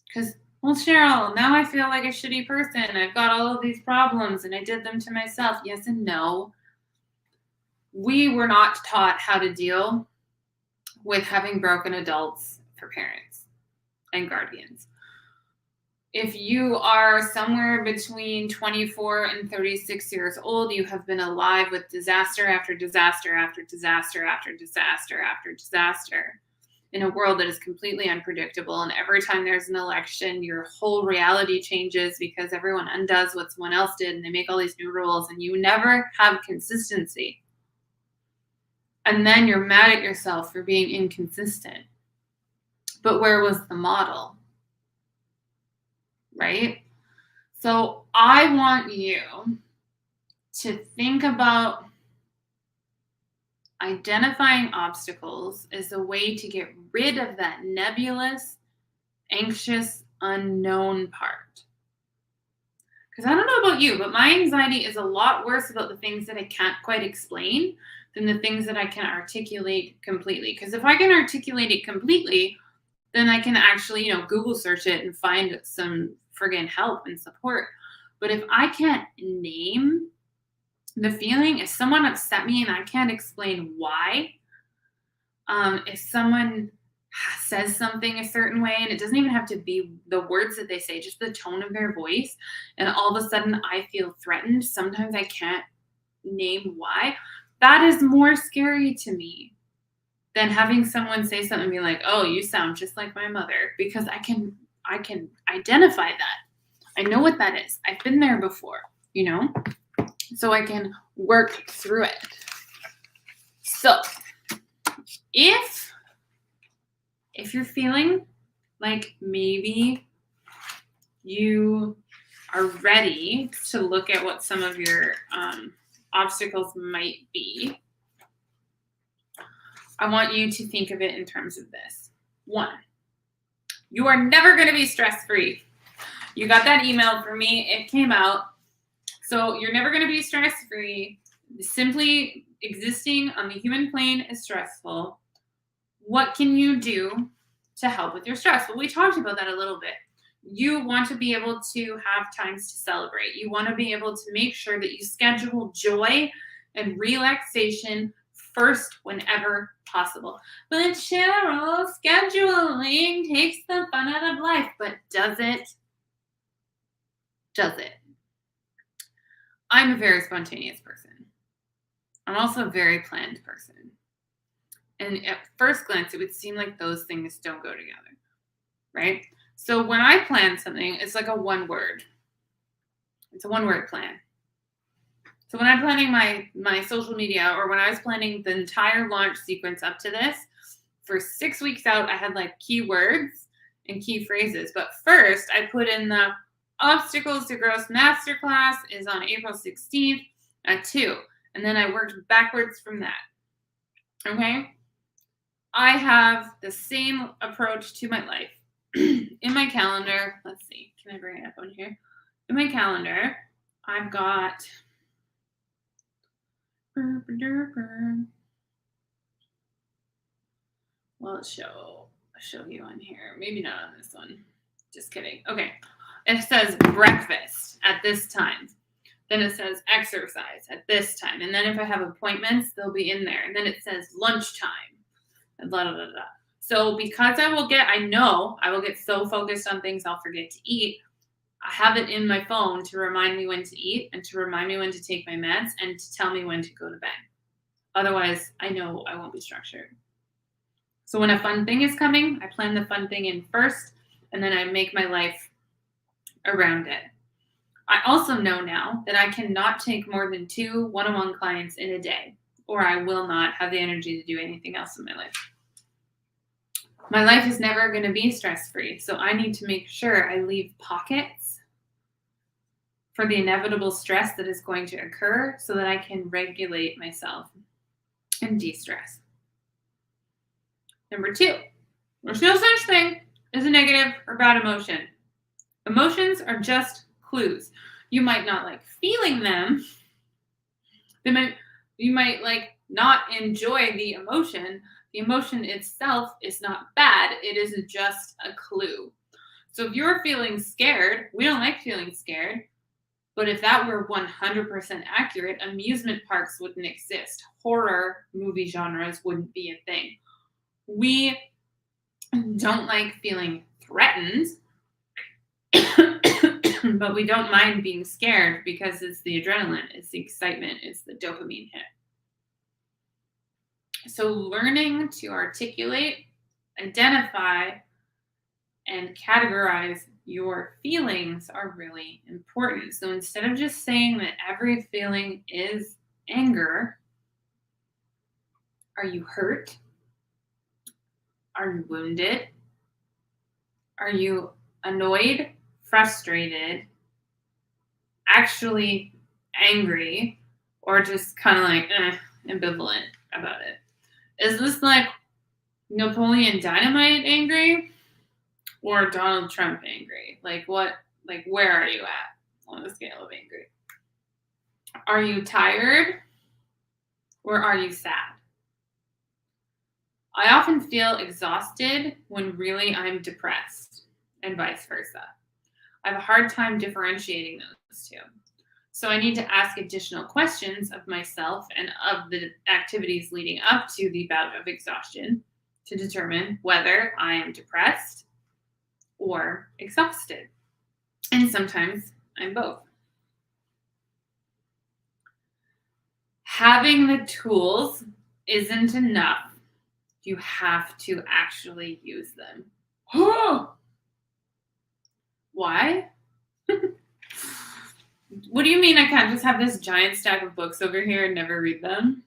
Because, well, Cheryl, now I feel like a shitty person. I've got all of these problems and I did them to myself. Yes and no. We were not taught how to deal with having broken adults for parents and guardians. If you are somewhere between 24 and 36 years old, you have been alive with disaster after disaster after disaster after disaster after disaster in a world that is completely unpredictable. And every time there's an election, your whole reality changes because everyone undoes what someone else did and they make all these new rules and you never have consistency. And then you're mad at yourself for being inconsistent. But where was the model? Right? So I want you to think about identifying obstacles as a way to get rid of that nebulous, anxious, unknown part. Because I don't know about you, but my anxiety is a lot worse about the things that I can't quite explain than the things that I can articulate completely. Because if I can articulate it completely, then I can actually, Google search it and find some friggin' help and support. But if I can't name the feeling, if someone upset me and I can't explain why, if someone says something a certain way, and it doesn't even have to be the words that they say, just the tone of their voice, and all of a sudden I feel threatened, sometimes I can't name why, that is more scary to me than having someone say something and be like, oh, you sound just like my mother, because I can identify that. I know what that is. I've been there before, so I can work through it. So if you're feeling like maybe you are ready to look at what some of your obstacles might be, I want you to think of it in terms of this. 1, you are never going to be stress-free. You got that email from me. It came out. So you're never going to be stress-free. Simply existing on the human plane is stressful. What can you do to help with your stress? Well, we talked about that a little bit. You want to be able to have times to celebrate. You want to be able to make sure that you schedule joy and relaxation first whenever possible. But Cheryl, scheduling takes the fun out of life. But does it? Does it? I'm a very spontaneous person. I'm also a very planned person. And at first glance, it would seem like those things don't go together, right? So when I plan something, it's like a one word. It's a one-word plan. So when I'm planning my social media, or when I was planning the entire launch sequence up to this, for 6 weeks out, I had like keywords and key phrases. But first, I put in the Obstacles to Growth Masterclass is on April 16th at 2. And then I worked backwards from that. Okay? I have the same approach to my life. In my calendar, let's see, can I bring it up on here? In my calendar, I've got well, I'll show you on here. Maybe not on this one. Just kidding. Okay. It says breakfast at this time. Then it says exercise at this time. And then if I have appointments, they'll be in there. And then it says lunchtime. And blah, blah, blah, blah. So because I know I will get so focused on things I'll forget to eat, I have it in my phone to remind me when to eat and to remind me when to take my meds and to tell me when to go to bed. Otherwise, I know I won't be structured. So when a fun thing is coming, I plan the fun thing in first, and then I make my life around it. I also know now that I cannot take more than 2 one-on-one clients in a day, or I will not have the energy to do anything else in my life. My life is never going to be stress-free, so I need to make sure I leave pockets for the inevitable stress that is going to occur so that I can regulate myself and de-stress. Number 2, there's no such thing as a negative or bad emotion. Emotions are just clues. You might not like feeling them. You might like not enjoy the emotion. The emotion itself is not bad. It is just a clue. So if you're feeling scared, we don't like feeling scared. But if that were 100% accurate, amusement parks wouldn't exist. Horror movie genres wouldn't be a thing. We don't like feeling threatened, but we don't mind being scared because it's the adrenaline, it's the excitement, it's the dopamine hit. So learning to articulate, identify, and categorize your feelings are really important. So instead of just saying that every feeling is anger, are you hurt? Are you wounded? Are you annoyed, frustrated, actually angry, or just kind of like ambivalent about it? Is this like Napoleon Dynamite angry or Donald Trump angry? Like what? Like where are you at on the scale of angry? Are you tired or are you sad? I often feel exhausted when really I'm depressed, and vice versa. I have a hard time differentiating those two. So I need to ask additional questions of myself and of the activities leading up to the bout of exhaustion to determine whether I am depressed or exhausted. And sometimes I'm both. Having the tools isn't enough. You have to actually use them. Why? What do you mean I can't just have this giant stack of books over here and never read them?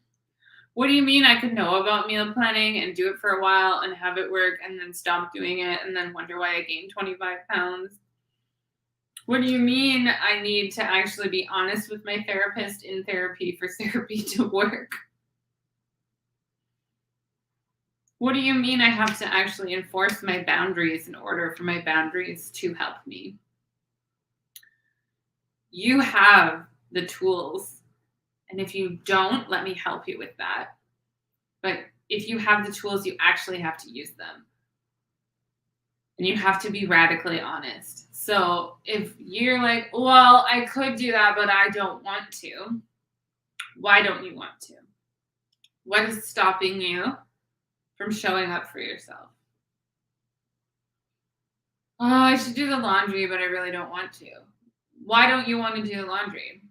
What do you mean I could know about meal planning and do it for a while and have it work and then stop doing it and then wonder why I gained 25 pounds? What do you mean I need to actually be honest with my therapist in therapy for therapy to work? What do you mean I have to actually enforce my boundaries in order for my boundaries to help me? You have the tools. And if you don't, let me help you with that. But if you have the tools, you actually have to use them. And you have to be radically honest. So if you're like, well, I could do that, but I don't want to, why don't you want to? What is stopping you from showing up for yourself? Oh, I should do the laundry, but I really don't want to. Why don't you want to do the laundry?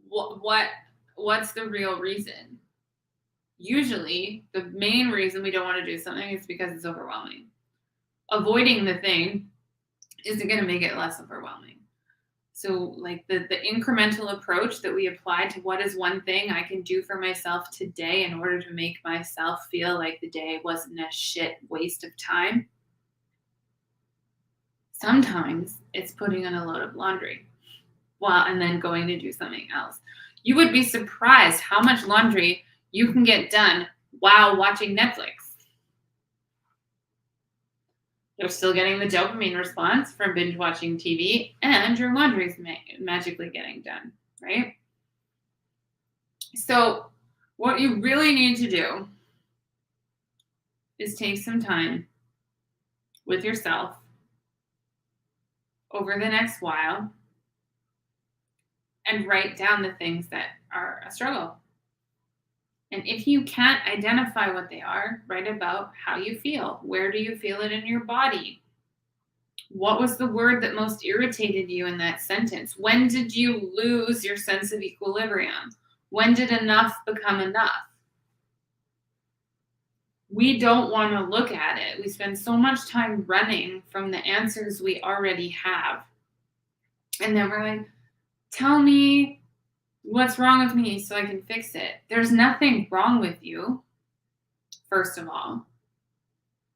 What's the real reason? Usually, the main reason we don't want to do something is because it's overwhelming. Avoiding the thing isn't going to make it less overwhelming. So like the incremental approach that we apply to what is one thing I can do for myself today in order to make myself feel like the day wasn't a shit waste of time. Sometimes it's putting on a load of laundry and then going to do something else. You would be surprised how much laundry you can get done while watching Netflix. You're still getting the dopamine response from binge watching TV, and your laundry is magically getting done, right? So what you really need to do is take some time with yourself over the next while and write down the things that are a struggle. And if you can't identify what they are, write about how you feel. Where do you feel it in your body? What was the word that most irritated you in that sentence? When did you lose your sense of equilibrium? When did enough become enough? We don't want to look at it. We spend so much time running from the answers we already have. And then we're like, tell me what's wrong with me so I can fix it. There's nothing wrong with you, first of all,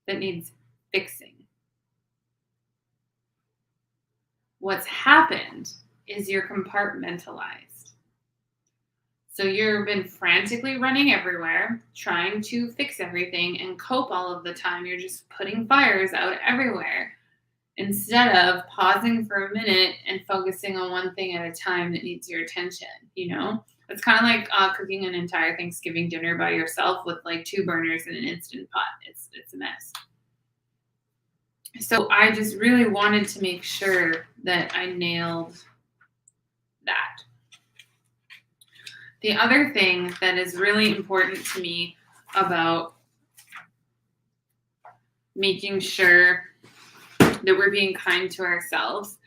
that needs fixing. What's happened is you're compartmentalized. So you've been frantically running everywhere, trying to fix everything and cope all of the time. You're just putting fires out everywhere instead of pausing for a minute and focusing on one thing at a time that needs your attention. It's kind of like cooking an entire Thanksgiving dinner by yourself with like 2 burners and an Instant Pot. It's a mess. So I just really wanted to make sure that I nailed that. The other thing that is really important to me about making sure that we're being kind to ourselves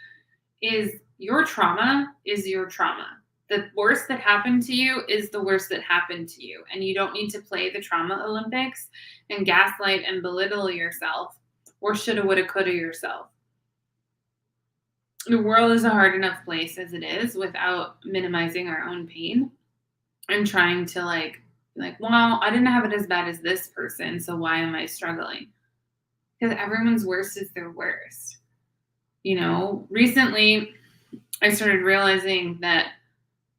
is your trauma is your trauma. The worst that happened to you is the worst that happened to you. And you don't need to play the trauma Olympics and gaslight and belittle yourself or shoulda, woulda, coulda yourself. The world is a hard enough place as it is without minimizing our own pain and trying to like, well, I didn't have it as bad as this person, so why am I struggling? Because everyone's worst is their worst. Recently I started realizing that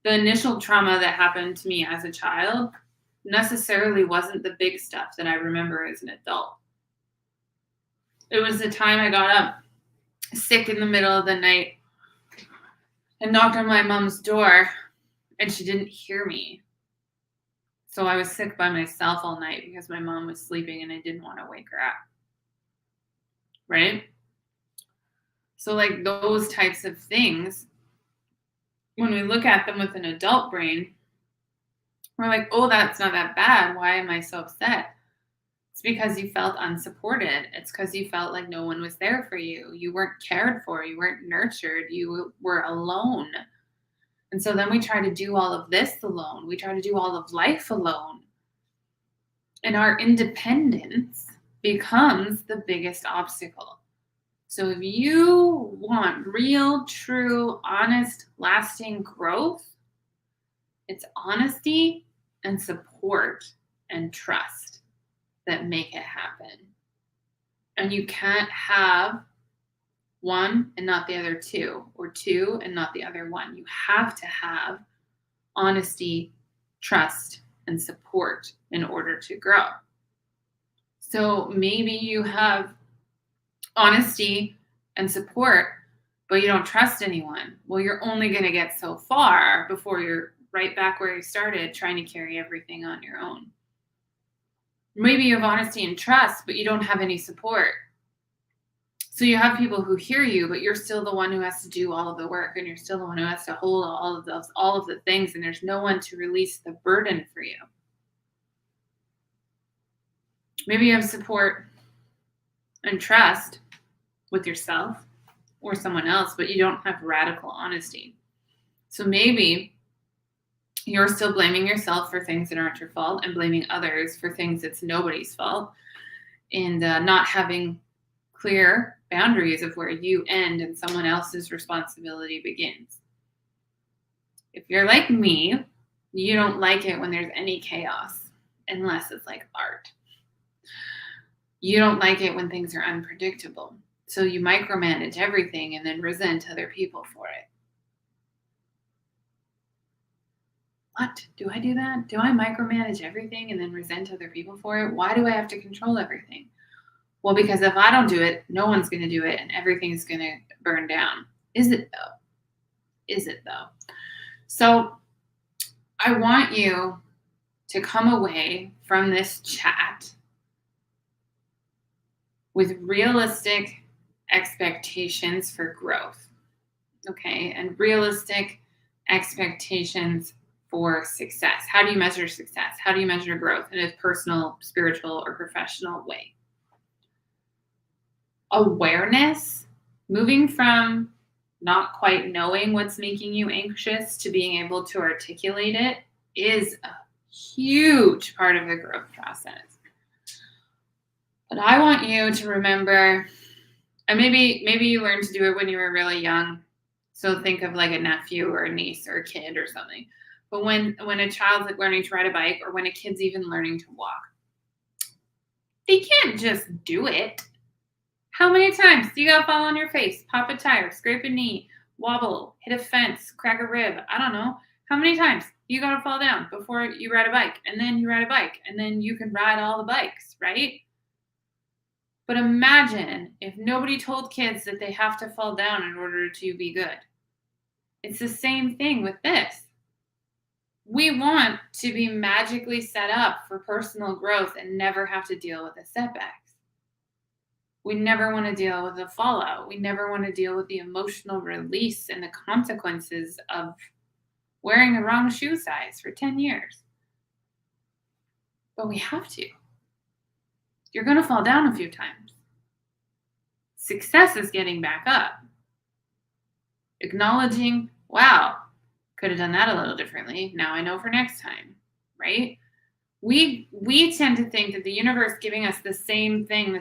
the initial trauma that happened to me as a child necessarily wasn't the big stuff that I remember as an adult. It was the time I got up sick in the middle of the night and knocked on my mom's door and she didn't hear me. So I was sick by myself all night because my mom was sleeping and I didn't want to wake her up. Right? So like those types of things, when we look at them with an adult brain, we're like, oh, that's not that bad. Why am I so upset? It's because you felt unsupported. It's because you felt like no one was there for you. You weren't cared for. You weren't nurtured. You were alone. And so then we try to do all of this alone. We try to do all of life alone. And our independence becomes the biggest obstacle. So if you want real, true, honest, lasting growth, it's honesty and support and trust that make it happen. And you can't have one and not the other two, or two and not the other one. You have to have honesty, trust, and support in order to grow. So maybe you have honesty and support, but you don't trust anyone. Well, you're only going to get so far before you're right back where you started trying to carry everything on your own. Maybe you have honesty and trust, but you don't have any support. So you have people who hear you, but you're still the one who has to do all of the work, and you're still the one who has to hold all of the things, and there's no one to release the burden for you. Maybe you have support and trust with yourself or someone else, but you don't have radical honesty. So maybe you're still blaming yourself for things that aren't your fault and blaming others for things that's nobody's fault, and not having clear boundaries of where you end and someone else's responsibility begins. If you're like me, you don't like it when there's any chaos unless it's like art. You don't like it when things are unpredictable. So you micromanage everything and then resent other people for it. What? Do I do that? Do I micromanage everything and then resent other people for it? Why do I have to control everything? Well, because if I don't do it, no one's going to do it and everything's going to burn down. Is it though? Is it though? So I want you to come away from this chat with realistic expectations for growth, okay? And realistic expectations for success. How do you measure success? How do you measure growth in a personal, spiritual, or professional way? Awareness, moving from not quite knowing what's making you anxious to being able to articulate it, is a huge part of the growth process. But I want you to remember, and maybe you learned to do it when you were really young. So think of like a nephew or a niece or a kid or something. But when a child's like learning to ride a bike, or when a kid's even learning to walk, they can't just do it. How many times do you gotta fall on your face, pop a tire, scrape a knee, wobble, hit a fence, crack a rib? I don't know. How many times you gotta fall down before you ride a bike, and then you ride a bike, and then you can ride all the bikes, right? But imagine if nobody told kids that they have to fall down in order to be good. It's the same thing with this. We want to be magically set up for personal growth and never have to deal with the setbacks. We never want to deal with the fallout. We never want to deal with the emotional release and the consequences of wearing the wrong shoe size for 10 years. But we have to. You're going to fall down a few times. Success is getting back up. Acknowledging, wow, could have done that a little differently. Now I know for next time, right? We tend to think that the universe giving us the same thing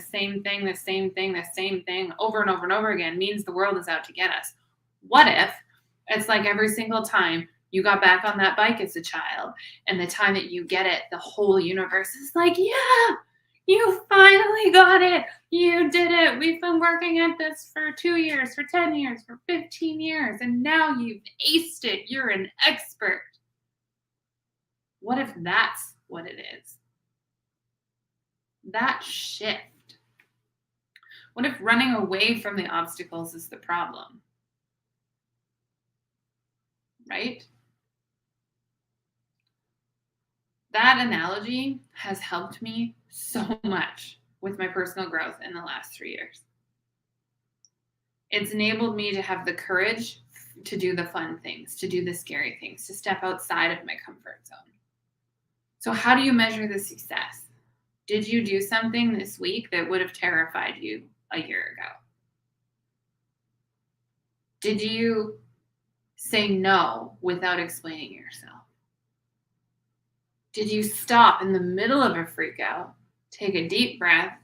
over and over and over again means the world is out to get us. What if it's like every single time you got back on that bike as a child, and the time that you get it, the whole universe is like, yeah, you finally got it. You did it. We've been working at this for 2 years, for 10 years, for 15 years, and now you've aced it. You're an expert. What if that's what it is? That shift. What if running away from the obstacles is the problem? Right? That analogy has helped me so much with my personal growth in the last 3 years. It's enabled me to have the courage to do the fun things, to do the scary things, to step outside of my comfort zone. So how do you measure the success? Did you do something this week that would have terrified you a year ago? Did you say no without explaining yourself? Did you stop in the middle of a freak out, take a deep breath,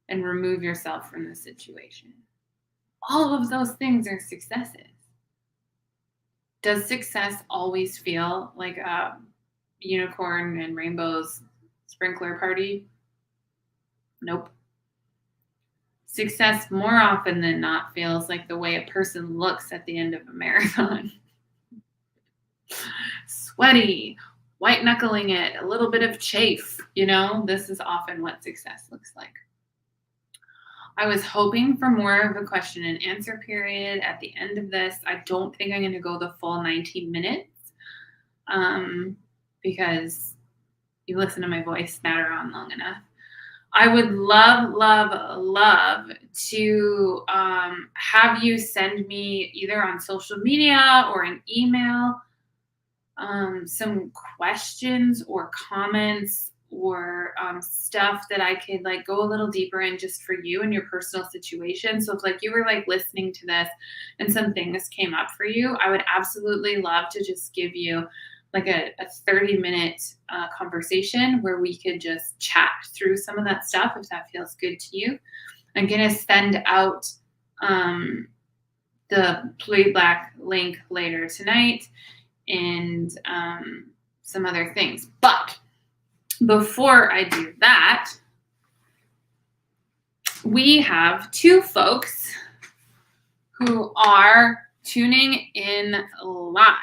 and remove yourself from the situation? All of those things are successes. Does success always feel like a unicorn and rainbows sprinkler party? Nope. Success more often than not feels like the way a person looks at the end of a marathon. Sweaty, white knuckling it, a little bit of chafe, this is often what success looks like. I was hoping for more of a question and answer period at the end of this. I don't think I'm going to go the full 19 minutes because you listen to my voice matter on long enough. I would love, love, love to have you send me either on social media or an email some questions or comments or stuff that I could like go a little deeper in just for you and your personal situation. So if like you were like listening to this and some things came up for you, I would absolutely love to just give you like a 30-minute conversation where we could just chat through some of that stuff if that feels good to you. I'm going to send out the Play Black link later tonight and some other things. But before I do that, we have two folks who are tuning in live.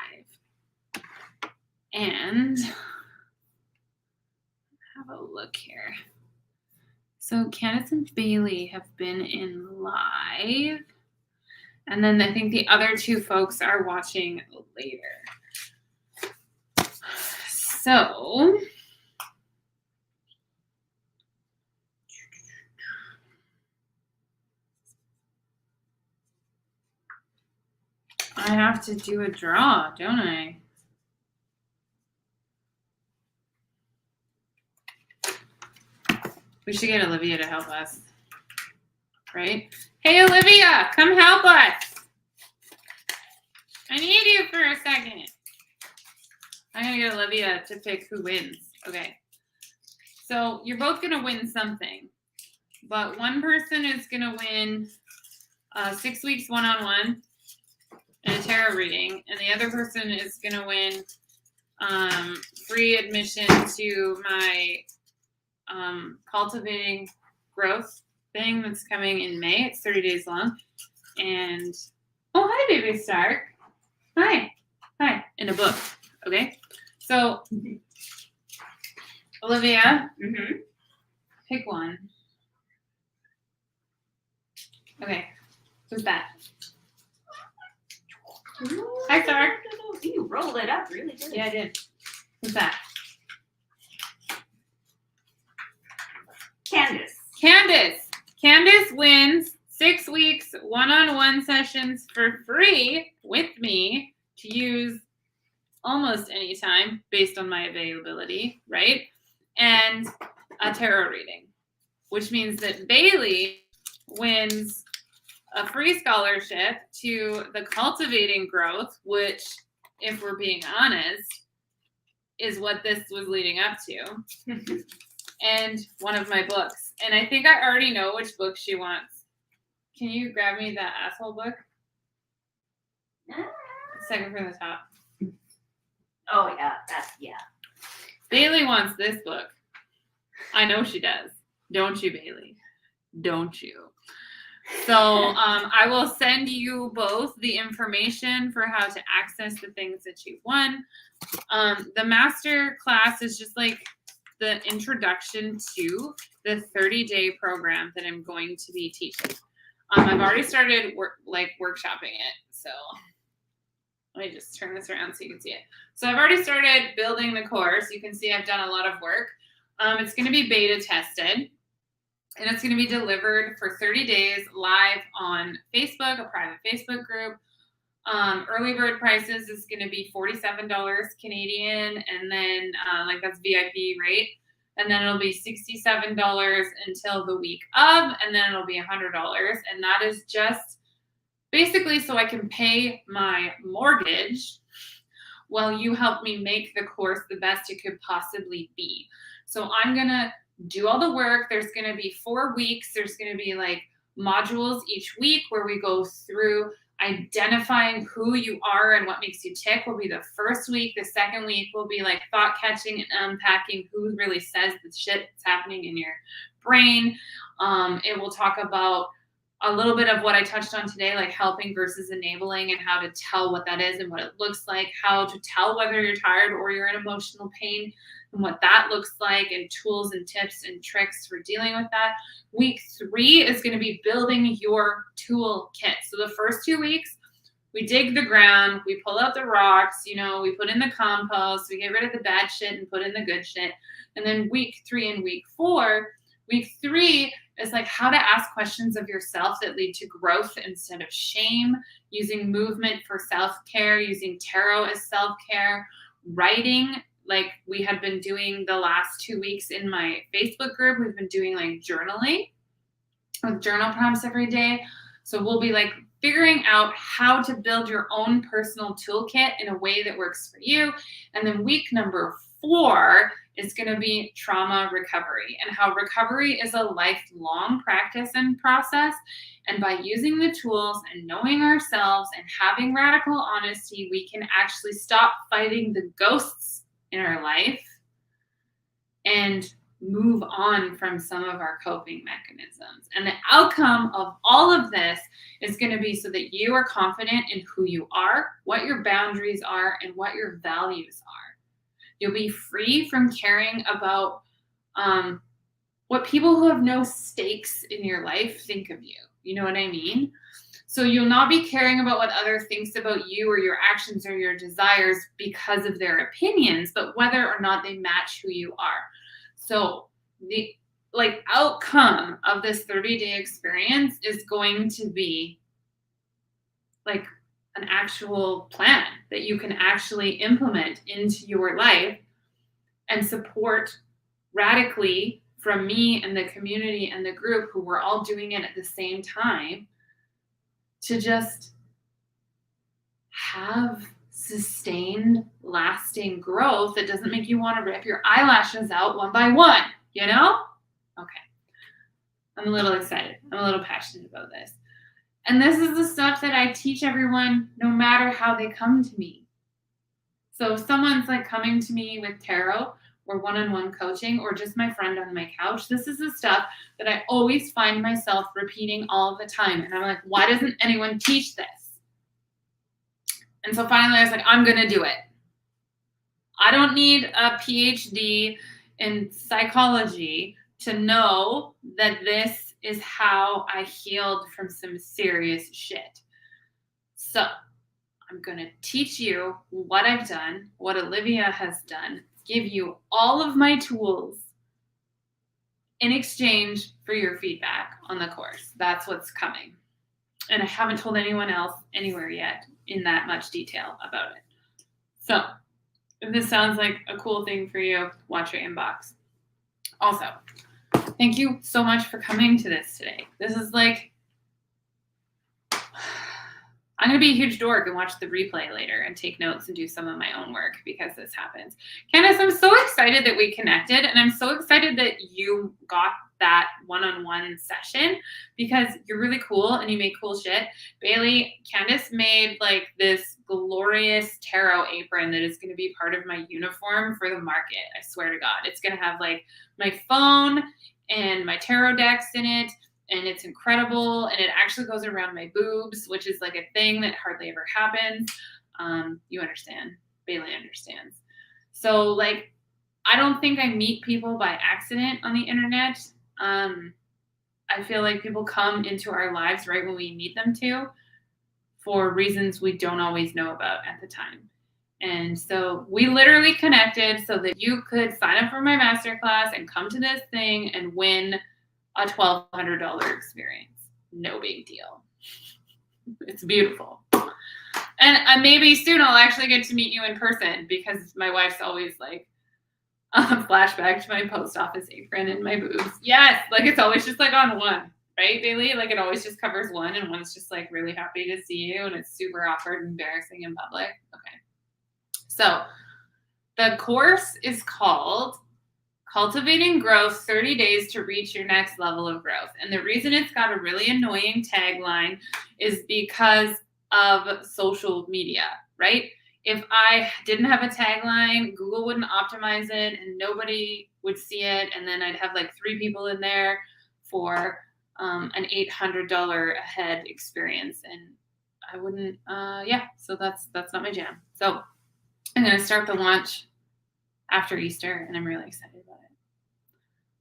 And have a look here. So Candace and Bailey have been in live. And then I think the other two folks are watching later. So I have to do a draw, don't I? We should get Olivia to help us, right? Hey, Olivia, come help us. I need you for a second. I'm going to get Olivia to pick who wins. Okay. So you're both going to win something, but one person is going to win 6 weeks one-on-one and a tarot reading, and the other person is going to win free admission to my Cultivating Growth thing that's coming in May. It's 30 days long. And, oh, hi, baby Stark. Hi. Hi. In a book. Okay. So, Olivia, pick one. Okay. Who's that? Ooh, hi, Stark. You rolled it up really good. Yeah, I did. Who's that? Candace. Candace wins 6 weeks one-on-one sessions for free with me to use almost any time based on my availability, right? And a tarot reading, which means that Bailey wins a free scholarship to the Cultivating Growth, which, if we're being honest, is what this was leading up to. And one of my books. And I think I already know which book she wants. Can you grab me that asshole book? Second from the top. Oh, yeah. Yeah. Bailey wants this book. I know she does. Don't you, Bailey? Don't you? So I will send you both the information for how to access the things that you've won. The master class is just like the introduction to the 30-day program that I'm going to be teaching. I've already started workshopping it. So let me just turn this around so you can see it. So I've already started building the course. You can see I've done a lot of work. It's going to be beta tested, and it's going to be delivered for 30 days live on Facebook, a private Facebook group. Early bird prices is going to be $47 Canadian, and then that's VIP rate, and then it'll be $67 until the week of, and then it'll be $100, and that is just basically so I can pay my mortgage while you help me make the course the best it could possibly be. So I'm gonna do all the work. There's gonna be 4 weeks. There's gonna be like modules each week where we go through identifying who you are and what makes you tick will be the first week. The second week will be like thought catching and unpacking who really says the shit that's happening in your brain. It will talk about a little bit of what I touched on today, like helping versus enabling and how to tell what that is and what it looks like, how to tell whether you're tired or you're in emotional pain and what that looks like, and tools and tips and tricks for dealing with that. Week 3 is going to be building your toolkit. So the first 2 weeks, we dig the ground, we pull out the rocks, we put in the compost, we get rid of the bad shit and put in the good shit. And then week 3 and week 4, week 3 is like how to ask questions of yourself that lead to growth instead of shame, using movement for self-care, using tarot as self-care, writing, like we had been doing the last 2 weeks in my Facebook group. We've been doing like journaling with journal prompts every day. So we'll be like figuring out how to build your own personal toolkit in a way that works for you. And then week number 4 is going to be trauma recovery, and how recovery is a lifelong practice and process. And by using the tools and knowing ourselves and having radical honesty, we can actually stop fighting the ghosts in our life and move on from some of our coping mechanisms. And the outcome of all of this is going to be so that you are confident in who you are, what your boundaries are, and what your values are. You'll be free from caring about what people who have no stakes in your life think of you. You know what I mean? So you'll not be caring about what other thinks about you or your actions or your desires because of their opinions, but whether or not they match who you are. So the outcome of this 30-day experience is going to be like an actual plan that you can actually implement into your life and support radically from me and the community and the group who were all doing it at the same time, to just have sustained, lasting growth that doesn't make you want to rip your eyelashes out one by one, Okay. I'm a little excited. I'm a little passionate about this. And this is the stuff that I teach everyone no matter how they come to me. So if someone's like coming to me with tarot or one-on-one coaching or just my friend on my couch, this is the stuff that I always find myself repeating all the time. And I'm like, why doesn't anyone teach this? And so finally I was like, I'm going to do it. I don't need a PhD in psychology to know that this is how I healed from some serious shit. So I'm going to teach you what I've done, what Olivia has done, give you all of my tools in exchange for your feedback on the course. That's what's coming. And I haven't told anyone else anywhere yet in that much detail about it. So if this sounds like a cool thing for you, watch your inbox. Also, thank you so much for coming to this today. This is like, I'm going to be a huge dork and watch the replay later and take notes and do some of my own work because this happens. Candace, I'm so excited that we connected, and I'm so excited that you got that one-on-one session because you're really cool and you make cool shit. Bailey, Candace made like this glorious tarot apron that is going to be part of my uniform for the market. I swear to God, it's going to have like my phone and my tarot decks in it. And it's incredible. And it actually goes around my boobs, which is like a thing that hardly ever happens. You understand. Bailey understands. So like, I don't think I meet people by accident on the internet. I feel like people come into our lives right when we need them to for reasons we don't always know about at the time. And so we literally connected so that you could sign up for my masterclass and come to this thing and win a $1,200 experience. No big deal. It's beautiful. And maybe soon I'll actually get to meet you in person because my wife's always like, flashback to my post office apron and my boobs. Yes, like it's always just like on one, right, Bailey? Like it always just covers one and one's just like really happy to see you and it's super awkward and embarrassing in public. Okay. So the course is called Cultivating Growth, 30 Days to Reach Your Next Level of Growth. And the reason it's got a really annoying tagline is because of social media, right? If I didn't have a tagline, Google wouldn't optimize it and nobody would see it. And then I'd have like 3 people in there for an $800 a head experience. And I wouldn't, so that's not my jam. So I'm going to start the launch after Easter and I'm really excited about it.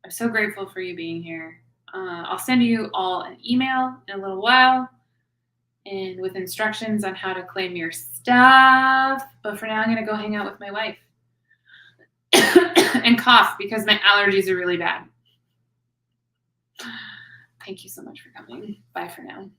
I'm so grateful for you being here. I'll send you all an email in a little while. and with instructions on how to claim your stuff. But for now, I'm going to go hang out with my wife and cough because my allergies are really bad. Thank you so much for coming. Bye for now.